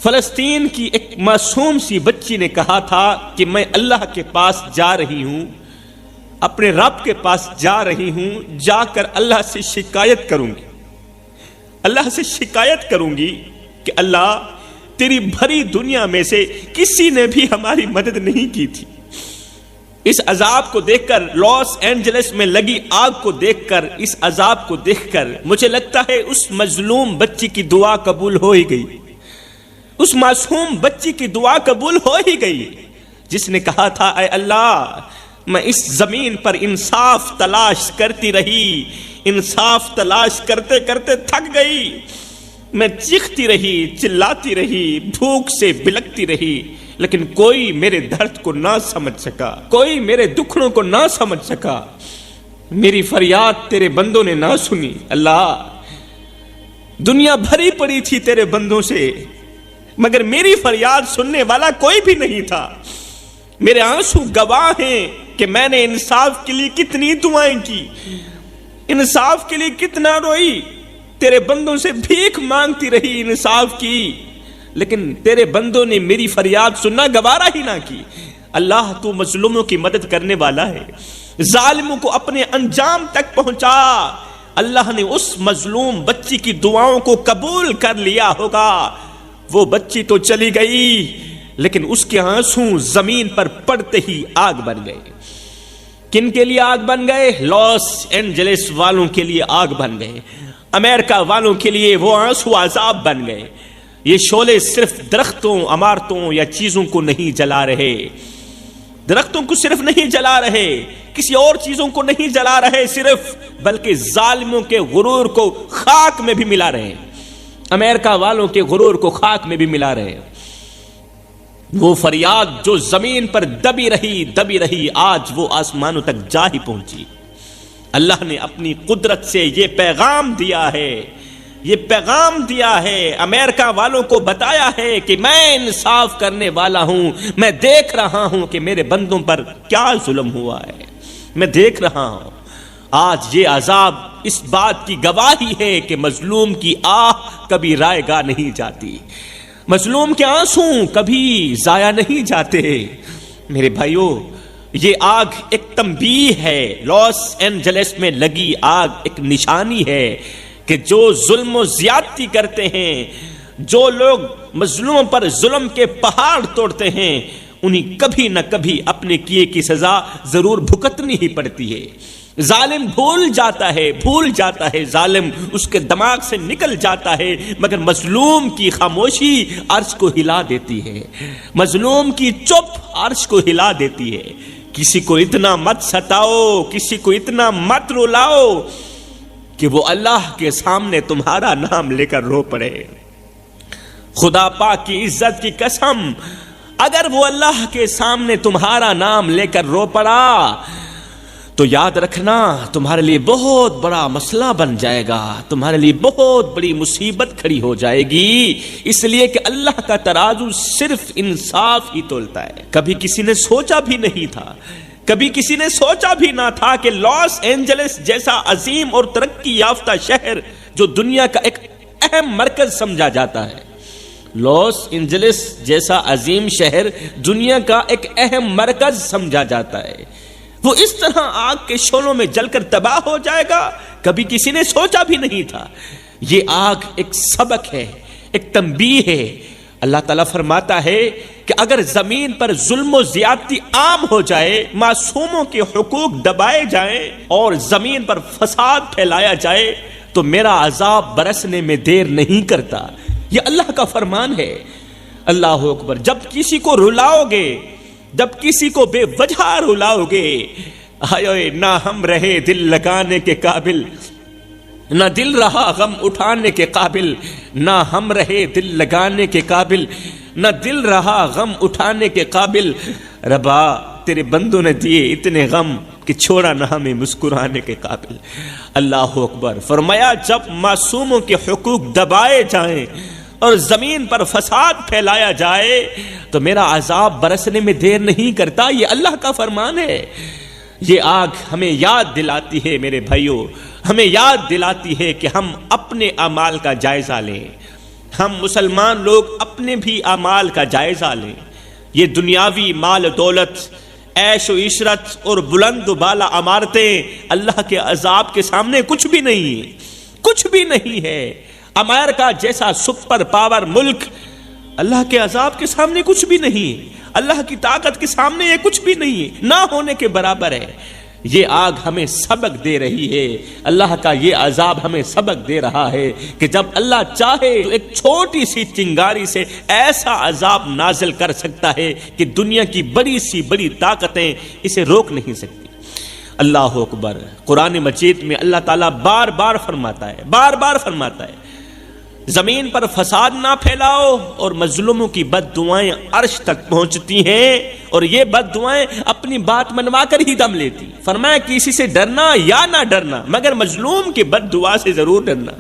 فلسطین کی ایک معصوم سی بچی نے کہا تھا کہ میں اللہ کے پاس جا رہی ہوں، اپنے رب کے پاس جا رہی ہوں، جا کر اللہ سے شکایت کروں گی، اللہ سے شکایت کروں گی کہ اللہ تیری بھری دنیا میں سے کسی نے بھی ہماری مدد نہیں کی تھی۔ اس عذاب کو دیکھ کر، لاس اینجلس میں لگی آگ کو دیکھ کر، اس عذاب کو دیکھ کر مجھے لگتا ہے اس مظلوم بچی کی دعا قبول ہو ہی گئی، اس معصوم بچی کی دعا قبول ہو ہی گئی جس نے کہا تھا اے اللہ میں اس زمین پر انصاف تلاش کرتی رہی، انصاف تلاش کرتے کرتے تھک گئی، میں چیختی رہی، چلاتی رہی، بھوک سے بلکتی رہی، لیکن کوئی میرے درد کو نہ سمجھ سکا، کوئی میرے دکھڑوں کو نہ سمجھ سکا، میری فریاد تیرے بندوں نے نہ سنی۔ اللہ دنیا بھری پڑی تھی تیرے بندوں سے، مگر میری فریاد سننے والا کوئی بھی نہیں تھا۔ میرے آنسو گواہ ہیں کہ میں نے انصاف کے لیے کتنی دعائیں کی، انصاف کے لیے کتنا روئی، تیرے بندوں سے بھیک مانگتی رہی انصاف کی، لیکن تیرے بندوں نے میری فریاد سننا گوارا ہی نہ کی۔ اللہ تو مظلوموں کی مدد کرنے والا ہے، ظالموں کو اپنے انجام تک پہنچا۔ اللہ نے اس مظلوم بچی کی دعاؤں کو قبول کر لیا ہوگا۔ وہ بچی تو چلی گئی، لیکن اس کے آنسو زمین پر پڑتے ہی آگ بن گئے۔ کن کے لیے آگ بن گئے؟ لاس اینجلس والوں کے لیے آگ بن گئے، امریکہ والوں کے لیے وہ آنسو عذاب بن گئے۔ یہ شعلے صرف درختوں، عمارتوں یا چیزوں کو نہیں جلا رہے، درختوں کو صرف نہیں جلا رہے، کسی اور چیزوں کو نہیں جلا رہے صرف، بلکہ ظالموں کے غرور کو خاک میں بھی ملا رہے ہیں، امریکہ والوں کے غرور کو خاک میں بھی ملا رہے ہیں۔ وہ فریاد جو زمین پر دبی رہی آج وہ آسمانوں تک جا ہی پہنچی۔ اللہ نے اپنی قدرت سے یہ پیغام دیا ہے، یہ پیغام دیا ہے، امریکہ والوں کو بتایا ہے کہ میں انصاف کرنے والا ہوں، میں دیکھ رہا ہوں کہ میرے بندوں پر کیا ظلم ہوا ہے، میں دیکھ رہا ہوں۔ آج یہ عذاب اس بات کی گواہی ہے کہ مظلوم کی آہ کبھی رائے گاہ نہیں جاتی، مظلوم کے آنسو کبھی ضائع نہیں جاتے۔ میرے بھائیوں، یہ آگ ایک تنبیہ ہے، لاس اینجلس میں لگی آگ ایک نشانی ہے کہ جو ظلم و زیادتی کرتے ہیں، جو لوگ مظلوموں پر ظلم کے پہاڑ توڑتے ہیں، انہیں کبھی نہ کبھی اپنے کیے کی سزا ضرور بھگتنی ہی پڑتی ہے۔ ظالم بھول جاتا ہے ظالم اس کے دماغ سے نکل جاتا ہے، مگر مظلوم کی خاموشی عرش کو ہلا دیتی ہے، مظلوم کی چپ عرش کو ہلا دیتی ہے۔ کسی کو اتنا مت ستاؤ، کسی کو اتنا مت رلاؤ کہ وہ اللہ کے سامنے تمہارا نام لے کر رو پڑے۔ خدا پاک کی عزت کی قسم، اگر وہ اللہ کے سامنے تمہارا نام لے کر رو پڑا تو یاد رکھنا تمہارے لیے بہت بڑا مسئلہ بن جائے گا، تمہارے لیے بہت بڑی مصیبت کھڑی ہو جائے گی، اس لیے کہ اللہ کا ترازو صرف انصاف ہی تولتا ہے۔ کبھی کسی نے سوچا بھی نہیں تھا، کبھی کسی نے سوچا بھی نہ تھا کہ لاس اینجلس جیسا عظیم اور ترقی یافتہ شہر جو دنیا کا ایک اہم مرکز سمجھا جاتا ہے، لاس اینجلس جیسا عظیم شہر دنیا کا ایک اہم مرکز سمجھا جاتا ہے، وہ اس طرح آگ کے شعلوں میں جل کر تباہ ہو جائے گا، کبھی کسی نے سوچا بھی نہیں تھا۔ یہ آگ ایک سبق ہے، ایک تنبیہ ہے۔ اللہ تعالیٰ فرماتا ہے کہ اگر زمین پر ظلم و زیادتی عام ہو جائے، معصوموں کے حقوق دبائے جائیں اور زمین پر فساد پھیلایا جائے تو میرا عذاب برسنے میں دیر نہیں کرتا۔ یہ اللہ کا فرمان ہے۔ اللہ اکبر۔ جب کسی کو رلاؤ گے، جب کسی کو بے وجہ رلاؤ گے، آئے نہ ہم رہے دل لگانے کے قابل، نہ دل رہا غم اٹھانے کے قابل، نہ ہم رہے دل لگانے کے قابل، نہ دل رہا غم اٹھانے کے قابل۔ ربا تیرے بندوں نے دیے اتنے غم کہ چھوڑا نہ ہمیں مسکرانے کے قابل۔ اللہ اکبر۔ فرمایا جب معصوموں کے حقوق دبائے جائیں اور زمین پر فساد پھیلایا جائے تو میرا عذاب برسنے میں دیر نہیں کرتا۔ یہ اللہ کا فرمان ہے۔ یہ آگ ہمیں یاد دلاتی ہے میرے بھائیوں، ہمیں یاد دلاتی ہے کہ ہم اپنے اعمال کا جائزہ لیں، ہم مسلمان لوگ اپنے بھی اعمال کا جائزہ لیں۔ یہ دنیاوی مال دولت، عیش و عشرت اور بلند و بالا عمارتیں اللہ کے عذاب کے سامنے کچھ بھی نہیں، کچھ بھی نہیں ہے۔ امریکہ جیسا سپر پاور ملک اللہ کے عذاب کے سامنے کچھ بھی نہیں، اللہ کی طاقت کے سامنے یہ کچھ بھی نہیں، نہ ہونے کے برابر ہے۔ یہ آگ ہمیں سبق دے رہی ہے، اللہ کا یہ عذاب ہمیں سبق دے رہا ہے کہ جب اللہ چاہے تو ایک چھوٹی سی چنگاری سے ایسا عذاب نازل کر سکتا ہے کہ دنیا کی بڑی سی بڑی طاقتیں اسے روک نہیں سکتی۔ اللہ اکبر۔ قرآن مجید میں اللہ تعالیٰ بار بار فرماتا ہے زمین پر فساد نہ پھیلاؤ، اور مظلوموں کی بد دعائیں عرش تک پہنچتی ہیں اور یہ بد دعائیں اپنی بات منوا کر ہی دم لیتی۔ فرمایا کسی سے ڈرنا یا نہ ڈرنا، مگر مظلوم کی بد دعا سے ضرور ڈرنا۔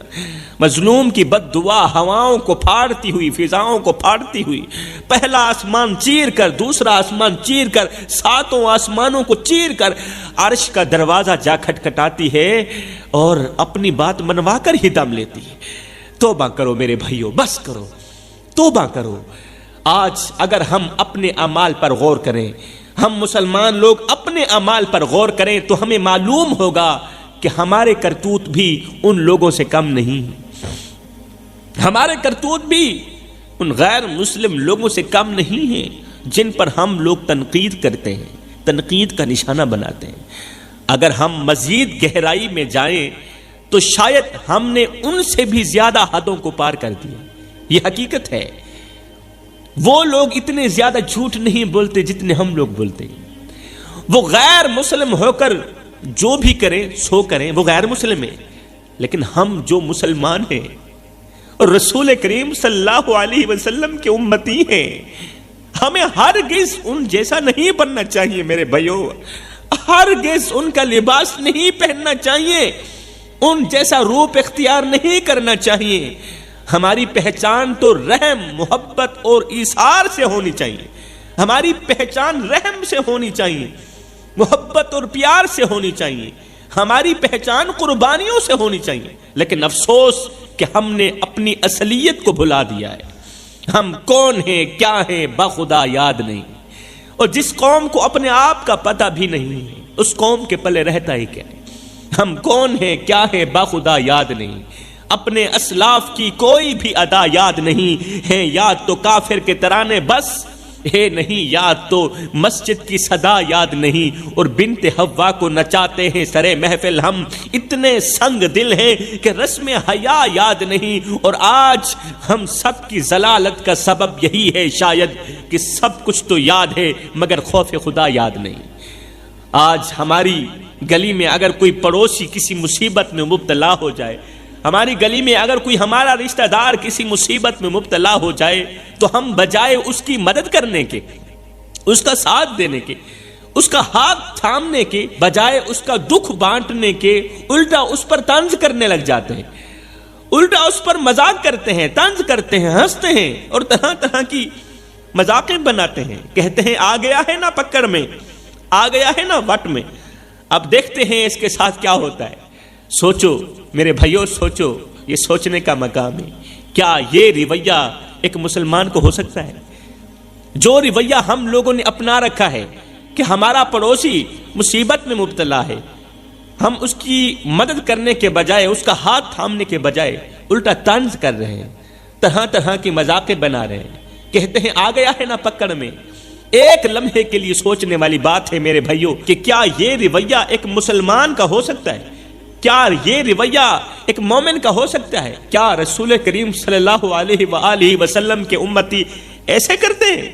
مظلوم کی بد دعا ہواؤں کو پھاڑتی ہوئی، فضاؤں کو پھاڑتی ہوئی، پہلا آسمان چیر کر، دوسرا آسمان چیر کر، ساتوں آسمانوں کو چیر کر عرش کا دروازہ جا کھٹکھٹاتی ہے اور اپنی بات منوا کر ہی دم لیتی ہے۔ توبہ کرو میرے بھائیوں، بس کرو، توبہ کرو۔ آج اگر ہم اپنے اعمال پر غور کریں، ہم مسلمان لوگ اپنے اعمال پر غور کریں تو ہمیں معلوم ہوگا کہ ہمارے کرتوت بھی ان لوگوں سے کم نہیں، ہمارے کرتوت بھی ان غیر مسلم لوگوں سے کم نہیں ہیں جن پر ہم لوگ تنقید کرتے ہیں، تنقید کا نشانہ بناتے ہیں۔ اگر ہم مزید گہرائی میں جائیں تو شاید ہم نے ان سے بھی زیادہ حدوں کو پار کر دیا۔ یہ حقیقت ہے۔ وہ لوگ اتنے زیادہ جھوٹ نہیں بولتے جتنے ہم لوگ بولتے ہیں۔ وہ غیر مسلم ہو کر جو بھی کریں سو کریں، وہ غیر مسلم ہیں، لیکن ہم جو مسلمان ہیں اور رسول کریم صلی اللہ علیہ وسلم کے امتی ہیں، ہمیں ہرگز ان جیسا نہیں بننا چاہیے میرے بھائیوں، ہرگز ان کا لباس نہیں پہننا چاہیے، ان جیسا روپ اختیار نہیں کرنا چاہیے۔ ہماری پہچان تو رحم، محبت اور ایثار سے ہونی چاہیے، ہماری پہچان رحم سے ہونی چاہیے، محبت اور پیار سے ہونی چاہیے، ہماری پہچان قربانیوں سے ہونی چاہیے۔ لیکن افسوس کہ ہم نے اپنی اصلیت کو بھلا دیا ہے۔ ہم کون ہیں، کیا ہیں، بخدا یاد نہیں۔ اور جس قوم کو اپنے آپ کا پتہ بھی نہیں ہے، اس قوم کے پلے رہتا ہی کیا ہے؟ ہم کون ہیں، کیا ہے، بخدا یاد نہیں۔ اپنے اسلاف کی کوئی بھی ادا یاد نہیں ہے، یاد تو کافر کے ترانے بس نہیں یاد تو مسجد کی صدا یاد نہیں، اور بنت حوا کو نچاتے ہیں سرے محفل ہم، اتنے سنگ دل ہیں کہ رسم حیا یاد نہیں، اور آج ہم سب کی ضلالت کا سبب یہی ہے شاید کہ سب کچھ تو یاد ہے مگر خوف خدا یاد نہیں۔ آج ہماری گلی میں اگر کوئی پڑوسی کسی مصیبت میں مبتلا ہو جائے، ہماری گلی میں اگر کوئی ہمارا رشتہ دار کسی مصیبت میں مبتلا ہو جائے، تو ہم بجائے اس کی مدد کرنے کے، اس کا ساتھ دینے کے، اس کا ہاتھ تھامنے کے بجائے اس کا دکھ بانٹنے کے، الٹا اس پر طنز کرنے لگ جاتے ہیں، الٹا اس پر مذاق کرتے ہیں، طنز کرتے ہیں، ہنستے ہیں اور طرح طرح کی مذاقیں بناتے ہیں، کہتے ہیں آ گیا ہے نا پکڑ میں، آ گیا ہے نا وٹ میں۔ اب دیکھتے ہیں اس کے ساتھ کیا ہوتا ہے۔ سوچو میرے بھائیوں، سوچو، یہ سوچنے کا مقام ہے، کیا یہ رویہ ایک مسلمان کو ہو سکتا ہے؟ جو رویہ ہم لوگوں نے اپنا رکھا ہے کہ ہمارا پڑوسی مصیبت میں مبتلا ہے، ہم اس کی مدد کرنے کے بجائے، اس کا ہاتھ تھامنے کے بجائے الٹا طنز کر رہے ہیں، طرح طرح کی مذاقیں بنا رہے ہیں، کہتے ہیں آ گیا ہے نا پکڑ میں۔ ایک لمحے کے لیے سوچنے والی بات ہے میرے بھائیوں کہ کیا یہ رویہ ایک مسلمان کا ہو سکتا ہے؟ کیا یہ رویہ ایک مومن کا ہو سکتا ہے؟ کیا رسول کریم صلی اللہ علیہ وآلہ وسلم کے امتی ایسے کرتے ہیں؟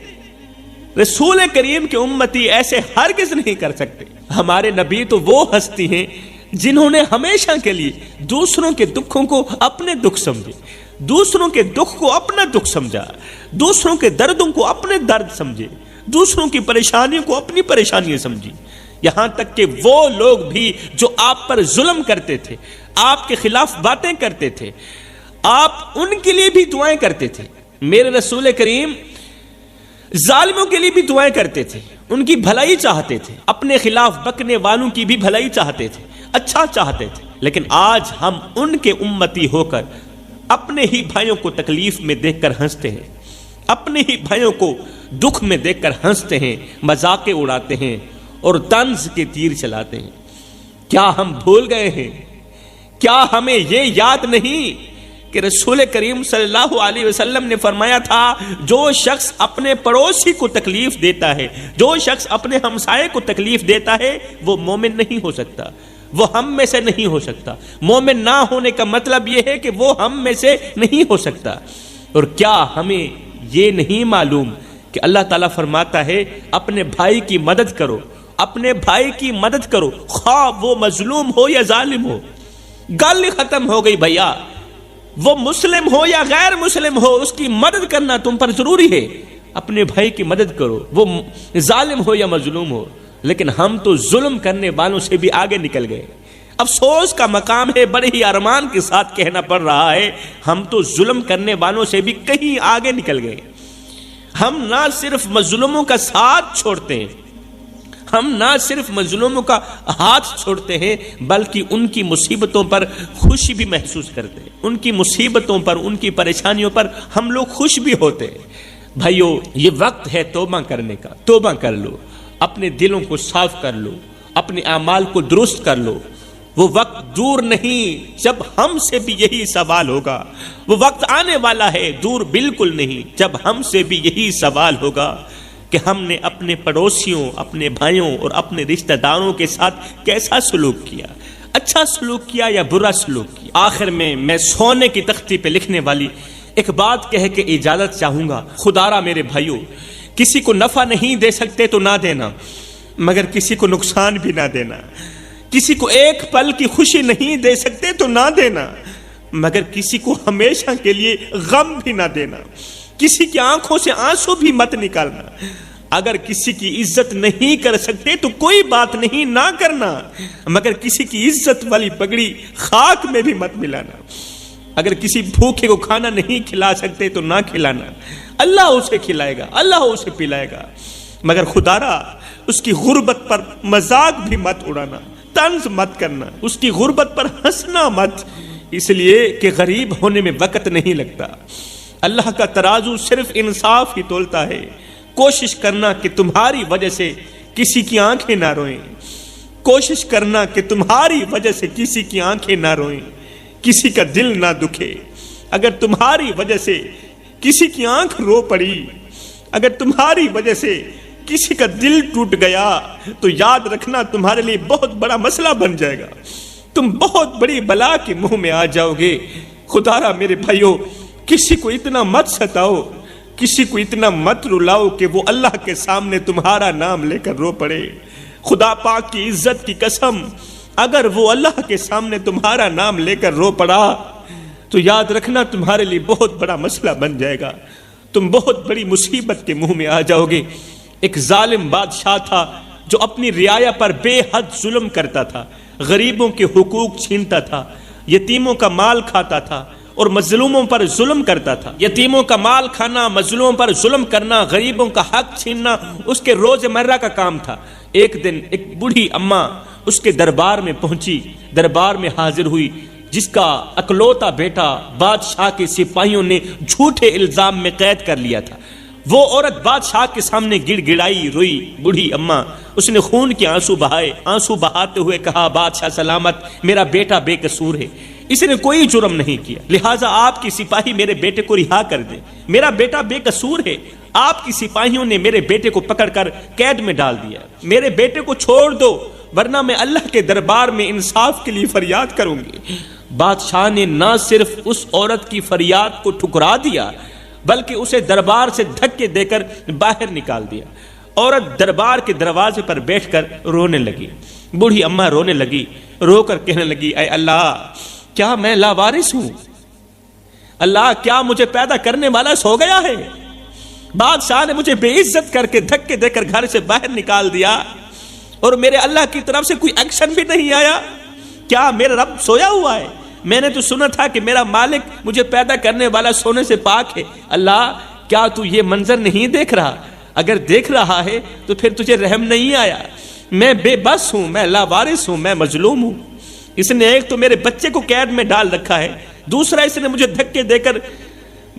رسول کریم کے امتی ایسے ہرگز نہیں کر سکتے۔ ہمارے نبی تو وہ ہستی ہیں جنہوں نے ہمیشہ کے لیے دوسروں کے دکھوں کو اپنے دکھ سمجھے، دوسروں کے دکھ کو اپنا دکھ سمجھا، دوسروں کے دردوں کو اپنے درد سمجھے، دوسروں کی پریشانیوں کو اپنی پریشانیاں سمجھی۔ یہاں تک کہ وہ لوگ بھی جو آپ پر ظلم کرتے تھے، آپ کے خلاف باتیں کرتے تھے، آپ ان کے لیے بھی دعائیں کرتے تھے۔ میرے رسول کریم ظالموں کے لیے بھی دعائیں کرتے تھے، ان کی بھلائی چاہتے تھے، اپنے خلاف بکنے والوں کی بھی بھلائی چاہتے تھے، اچھا چاہتے تھے۔ لیکن آج ہم ان کے امتی ہو کر اپنے ہی بھائیوں کو تکلیف میں دیکھ کر ہنستے ہیں، اپنے ہی بھائیوں کو دکھ میں دیکھ کر ہنستے ہیں، مذاقیں اڑاتے ہیں اور طنز کے تیر چلاتے ہیں۔ کیا ہم بھول گئے ہیں؟ کیا ہمیں یہ یاد نہیں کہ رسول کریم صلی اللہ علیہ وسلم نے فرمایا تھا جو شخص اپنے پڑوسی کو تکلیف دیتا ہے، جو شخص اپنے ہمسائے کو تکلیف دیتا ہے، وہ مومن نہیں ہو سکتا، وہ ہم میں سے نہیں ہو سکتا۔ مومن نہ ہونے کا مطلب یہ ہے کہ وہ ہم میں سے نہیں ہو سکتا۔ اور کیا ہمیں یہ نہیں معلوم کہ اللہ تعالیٰ فرماتا ہے اپنے بھائی کی مدد کرو، اپنے بھائی کی مدد کرو، خواہ وہ مظلوم ہو یا ظالم ہو۔ گل ختم ہو گئی بھیا، وہ مسلم ہو یا غیر مسلم ہو، اس کی مدد کرنا تم پر ضروری ہے۔ اپنے بھائی کی مدد کرو، وہ ظالم ہو یا مظلوم ہو۔ لیکن ہم تو ظلم کرنے والوں سے بھی آگے نکل گئے۔ افسوس کا مقام ہے، بڑے ہی ارمان کے ساتھ کہنا پڑ رہا ہے، ہم تو ظلم کرنے والوں سے بھی کہیں آگے نکل گئے۔ ہم نہ صرف مظلوموں کا ساتھ چھوڑتے ہیں، ہم نہ صرف مظلوموں کا ہاتھ چھوڑتے ہیں، بلکہ ان کی مصیبتوں پر خوشی بھی محسوس کرتے ہیں، ان کی مصیبتوں پر، ان کی پریشانیوں پر ہم لوگ خوش بھی ہوتے ہیں۔ بھائیو، یہ وقت ہے توبہ کرنے کا، توبہ کر لو، اپنے دلوں کو صاف کر لو، اپنے اعمال کو درست کر لو۔ وہ وقت دور نہیں جب ہم سے بھی یہی سوال ہوگا، وہ وقت آنے والا ہے، دور بالکل نہیں، جب ہم سے بھی یہی سوال ہوگا کہ ہم نے اپنے پڑوسیوں، اپنے بھائیوں اور اپنے رشتہ داروں کے ساتھ کیسا سلوک کیا، اچھا سلوک کیا یا برا سلوک کیا۔ آخر میں سونے کی تختی پہ لکھنے والی ایک بات کہہ کے اجازت چاہوں گا۔ خدارا میرے بھائیوں، کسی کو نفع نہیں دے سکتے تو نہ دینا، مگر کسی کو نقصان بھی نہ دینا۔ کسی کو ایک پل کی خوشی نہیں دے سکتے تو نہ دینا، مگر کسی کو ہمیشہ کے لیے غم بھی نہ دینا۔ کسی کی آنکھوں سے آنسو بھی مت نکالنا۔ اگر کسی کی عزت نہیں کر سکتے تو کوئی بات نہیں، نہ کرنا، مگر کسی کی عزت والی پگڑی خاک میں بھی مت ملانا۔ اگر کسی بھوکے کو کھانا نہیں کھلا سکتے تو نہ کھلانا، اللہ اسے کھلائے گا، اللہ اسے پلائے گا، مگر خدارا اس کی غربت پر مذاق بھی مت اڑانا، طنز مت کرنا، اس کی غربت پر ہنسنا مت، اس لیے کہ غریب ہونے میں وقت نہیں لگتا۔ اللہ کا ترازو صرف انصاف ہی تولتا ہے۔ کوشش کرنا کہ تمہاری وجہ سے کسی کی آنکھیں نہ روئیں، کوشش کرنا کہ تمہاری وجہ سے کسی کی آنکھیں نہ روئیں، کسی کا دل نہ دکھے۔ اگر تمہاری وجہ سے کسی کی آنکھ رو پڑی، اگر تمہاری وجہ سے کسی کا دل ٹوٹ گیا تو یاد رکھنا تمہارے لیے بہت بڑا مسئلہ بن جائے گا، تم بہت بڑی بلا کے منہ میں آ جاؤ گے۔ خدا را میرے بھائیو، کسی کو اتنا مت ستاؤ، کسی کو اتنا مت رلاؤ کہ وہ اللہ کے سامنے تمہارا نام لے کر رو پڑے۔ خدا پاک کی عزت کی قسم، اگر وہ اللہ کے سامنے تمہارا نام لے کر رو پڑا تو یاد رکھنا تمہارے لیے بہت بڑا مسئلہ بن جائے گا، تم بہت بڑی مصیبت کے منہ میں آ جاؤ گے۔ ایک ظالم بادشاہ تھا جو اپنی رعایا پر بے حد ظلم کرتا تھا، غریبوں کے حقوق چھینتا تھا، یتیموں کا مال کھاتا تھا اور مظلوموں پر ظلم کرتا تھا۔ یتیموں کا مال کھانا، مظلوموں پر ظلم کرنا، غریبوں کا حق چھیننا اس کے روزمرہ کا کام تھا۔ ایک دن ایک بوڑھی اماں اس کے دربار میں پہنچی، دربار میں حاضر ہوئی، جس کا اکلوتا بیٹا بادشاہ کے سپاہیوں نے جھوٹے الزام میں قید کر لیا تھا۔ وہ عورت بادشاہ کے سامنے گڑ گڑائی، روئی بوڑھی اماں، اس نے خون کے آنسو بہائے، آنسو بہاتے ہوئے کہا، بادشاہ سلامت، میرا بیٹا بے قصور ہے، اس نے کوئی جرم نہیں کیا، لہٰذا آپ کی سپاہی میرے بیٹے کو رہا کر دیں، میرا بیٹا بے قصور ہے، آپ کی سپاہیوں نے میرے بیٹے کو پکڑ کر قید میں ڈال دیا، میرے بیٹے کو چھوڑ دو ورنہ میں اللہ کے دربار میں انصاف کے لیے فریاد کروں گی۔ بادشاہ نے نہ صرف اس عورت کی فریاد کو ٹھکرا دیا بلکہ اسے دربار سے دھکے دے کر باہر نکال دیا۔ عورت دربار کے دروازے پر بیٹھ کر رونے لگی، بوڑھی اماں رونے لگی، رو کر کہنے لگی، اے اللہ، کیا میں لاوارث ہوں؟ اللہ، کیا مجھے پیدا کرنے والا سو گیا ہے؟ بادشاہ نے مجھے بے عزت کر کے دھکے دے کر گھر سے باہر نکال دیا اور میرے اللہ کی طرف سے کوئی ایکشن بھی نہیں آیا۔ کیا میرا رب سویا ہوا ہے؟ میں نے تو سنا تھا کہ میرا مالک مجھے پیدا کرنے والا سونے سے پاک ہے۔ اللہ، کیا تو یہ منظر نہیں دیکھ رہا؟ اگر دیکھ رہا ہے تو پھر تجھے رحم نہیں آیا؟ میں بے بس ہوں، میں لاوارث ہوں، میں مظلوم ہوں۔ اس نے ایک تو میرے بچے کو قید میں ڈال رکھا ہے، دوسرا اس نے مجھے دھکے دے کر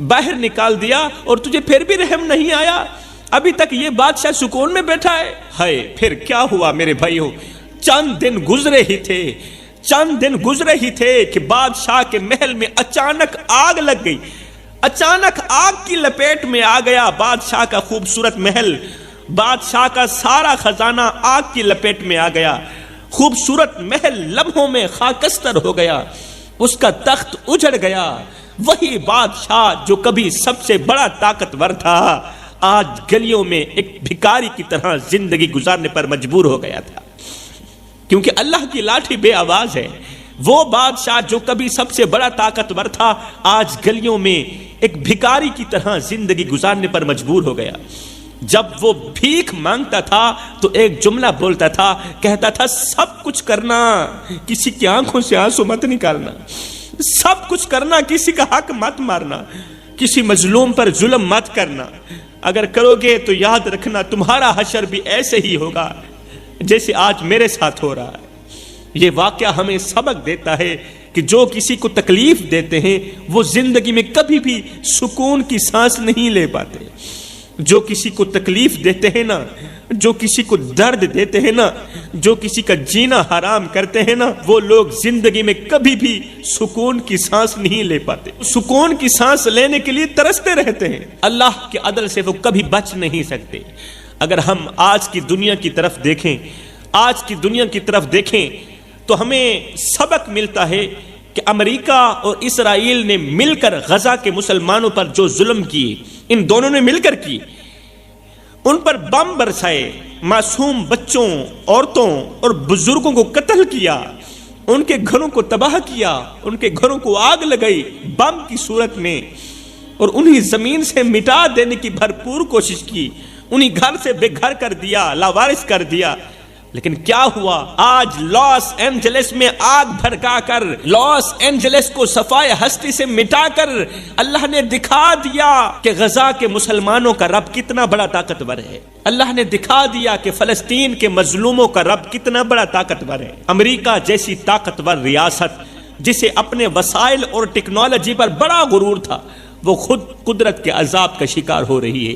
باہر نکال دیا اور تجھے پھر بھی رحم نہیں آیا۔ ابھی تک یہ بادشاہ سکون میں بیٹھا ہے۔ ہائے، پھر کیا ہوا میرے بھائیوں؟ چند دن گزرے ہی تھے کہ بادشاہ کے محل میں اچانک آگ لگ گئی، اچانک آگ کی لپیٹ میں آ گیا بادشاہ کا خوبصورت محل، بادشاہ کا سارا خزانہ آگ کی لپیٹ میں آ گیا، خوبصورت محل لمحوں میں خاکستر ہو گیا، اس کا تخت اجڑ گیا۔ وہی بادشاہ جو کبھی سب سے بڑا طاقتور تھا آج گلیوں میں ایک بھکاری کی طرح زندگی گزارنے پر مجبور ہو گیا تھا، کیونکہ اللہ کی لاٹھی بے آواز ہے۔ وہ بادشاہ جو کبھی سب سے بڑا طاقتور تھا آج گلیوں میں ایک بھکاری کی طرح زندگی گزارنے پر مجبور ہو گیا۔ جب وہ بھیک مانگتا تھا تو ایک جملہ بولتا تھا، کہتا تھا، سب کچھ کرنا، کسی کی آنکھوں سے آنسو مت نکالنا، سب کچھ کرنا، کسی کا حق مت مارنا، کسی مظلوم پر ظلم مت کرنا، اگر کرو گے تو یاد رکھنا تمہارا حشر بھی ایسے ہی ہوگا جیسے آج میرے ساتھ ہو رہا ہے۔ یہ واقعہ ہمیں سبق دیتا ہے کہ جو کسی کو تکلیف دیتے ہیں وہ زندگی میں کبھی بھی سکون کی سانس نہیں لے پاتے۔ جو کسی کو تکلیف دیتے ہیں نا، جو کسی کو درد دیتے ہیں نا، جو کسی کا جینا حرام کرتے ہیں نا، وہ لوگ زندگی میں کبھی بھی سکون کی سانس نہیں لے پاتے، سکون کی سانس لینے کے لیے ترستے رہتے ہیں۔ اللہ کے عدل سے وہ کبھی بچ نہیں سکتے۔ اگر ہم آج کی دنیا کی طرف دیکھیں تو ہمیں سبق ملتا ہے کہ امریکہ اور اسرائیل نے مل کر غزہ کے مسلمانوں پر جو ظلم کیے، ان دونوں نے مل کر کی، ان پر بم برسائے، معصوم بچوں، عورتوں اور بزرگوں کو قتل کیا، ان کے گھروں کو تباہ کیا، ان کے گھروں کو آگ لگائی بم کی صورت میں، اور انہیں زمین سے مٹا دینے کی بھرپور کوشش کی، انہیں گھر سے بے گھر کر دیا، لاوارث کر دیا۔ لیکن کیا ہوا؟ آج لاس اینجلس میں آگ بھڑکا کر، لاس اینجلس کو صفائے ہستی سے مٹا کر اللہ نے دکھا دیا کہ غزہ کے مسلمانوں کا رب کتنا بڑا طاقتور ہے۔ اللہ نے دکھا دیا کہ فلسطین کے مظلوموں کا رب کتنا بڑا طاقتور ہے۔ امریکہ جیسی طاقتور ریاست جسے اپنے وسائل اور ٹیکنالوجی پر بڑا غرور تھا، وہ خود قدرت کے عذاب کا شکار ہو رہی ہے۔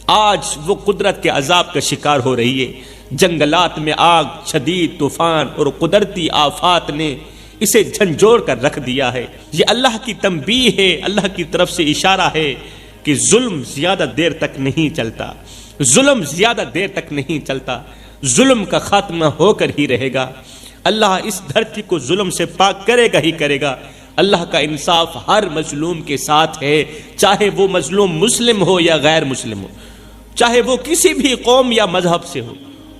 آج وہ قدرت کے عذاب کا شکار ہو رہی ہے۔ جنگلات میں آگ، شدید طوفان اور قدرتی آفات نے اسے جھنجھوڑ کر رکھ دیا ہے۔ یہ اللہ کی تنبیہ ہے، اللہ کی طرف سے اشارہ ہے کہ ظلم زیادہ دیر تک نہیں چلتا، ظلم زیادہ دیر تک نہیں چلتا، ظلم کا خاتمہ ہو کر ہی رہے گا۔ اللہ اس دھرتی کو ظلم سے پاک کرے گا ہی کرے گا۔ اللہ کا انصاف ہر مظلوم کے ساتھ ہے، چاہے وہ مظلوم مسلم ہو یا غیر مسلم ہو، چاہے وہ کسی بھی قوم یا مذہب سے ہو۔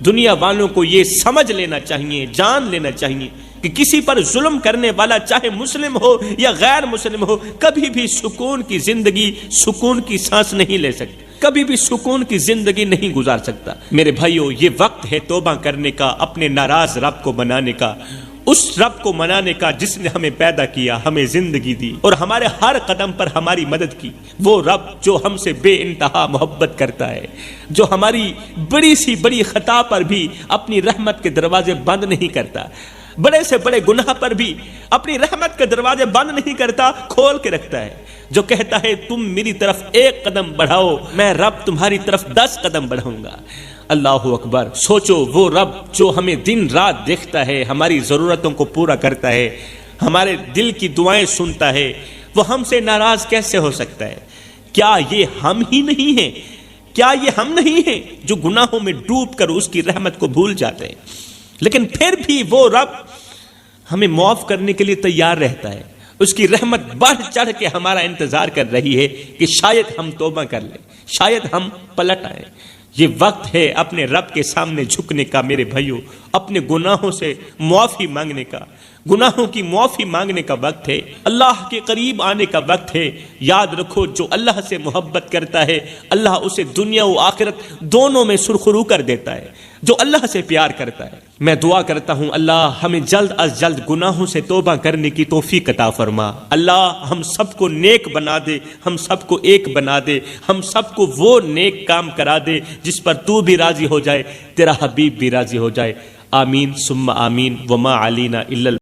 دنیا والوں کو یہ سمجھ لینا چاہیے، جان لینا چاہیے کہ کسی پر ظلم کرنے والا چاہے مسلم ہو یا غیر مسلم ہو، کبھی بھی سکون کی زندگی، سکون کی سانس نہیں لے سکتا، کبھی بھی سکون کی زندگی نہیں گزار سکتا۔ میرے بھائیو، یہ وقت ہے توبہ کرنے کا، اپنے ناراض رب کو منانے کا، اس رب کو منانے کا جس نے ہمیں پیدا کیا، ہمیں زندگی دی اور ہمارے ہر قدم پر ہماری مدد کی۔ وہ رب جو ہم سے بے انتہا محبت کرتا ہے، جو ہماری بڑی سی بڑی خطا پر بھی اپنی رحمت کے دروازے بند نہیں کرتا، بڑے سے بڑے گناہ پر بھی اپنی رحمت کے دروازے بند نہیں کرتا، کھول کے رکھتا ہے، جو کہتا ہے تم میری طرف 1 قدم بڑھاؤ، میں رب تمہاری طرف 10 قدم بڑھاؤں گا۔ اللہ اکبر۔ سوچو، وہ رب جو ہمیں دن رات دیکھتا ہے، ہماری ضرورتوں کو پورا کرتا ہے، ہمارے دل کی دعائیں سنتا ہے، وہ ہم سے ناراض کیسے ہو سکتا ہے؟ کیا یہ ہم ہی نہیں ہیں؟ کیا یہ ہم نہیں ہیں جو گناہوں میں ڈوب کر اس کی رحمت کو بھول جاتے ہیں؟ لیکن پھر بھی وہ رب ہمیں معاف کرنے کے لیے تیار رہتا ہے، اس کی رحمت بڑھ چڑھ کے ہمارا انتظار کر رہی ہے کہ شاید ہم توبہ کر لیں، شاید ہم پلٹ آئیں۔ یہ وقت ہے اپنے رب کے سامنے جھکنے کا میرے بھائیوں، اپنے گناہوں سے معافی مانگنے کا، گناہوں کی معافی مانگنے کا وقت ہے، اللہ کے قریب آنے کا وقت ہے۔ یاد رکھو، جو اللہ سے محبت کرتا ہے اللہ اسے دنیا و آخرت دونوں میں سرخرو کر دیتا ہے۔ جو اللہ سے پیار کرتا ہے، میں دعا کرتا ہوں اللہ ہمیں جلد از جلد گناہوں سے توبہ کرنے کی توفیق عطا فرما۔ اللہ ہم سب کو نیک بنا دے، ہم سب کو ایک بنا دے، ہم سب کو وہ نیک کام کرا دے جس پر تو بھی راضی ہو جائے، تیرا حبیب بھی راضی ہو جائے۔ آمین ثم آمین۔ وما علینا الا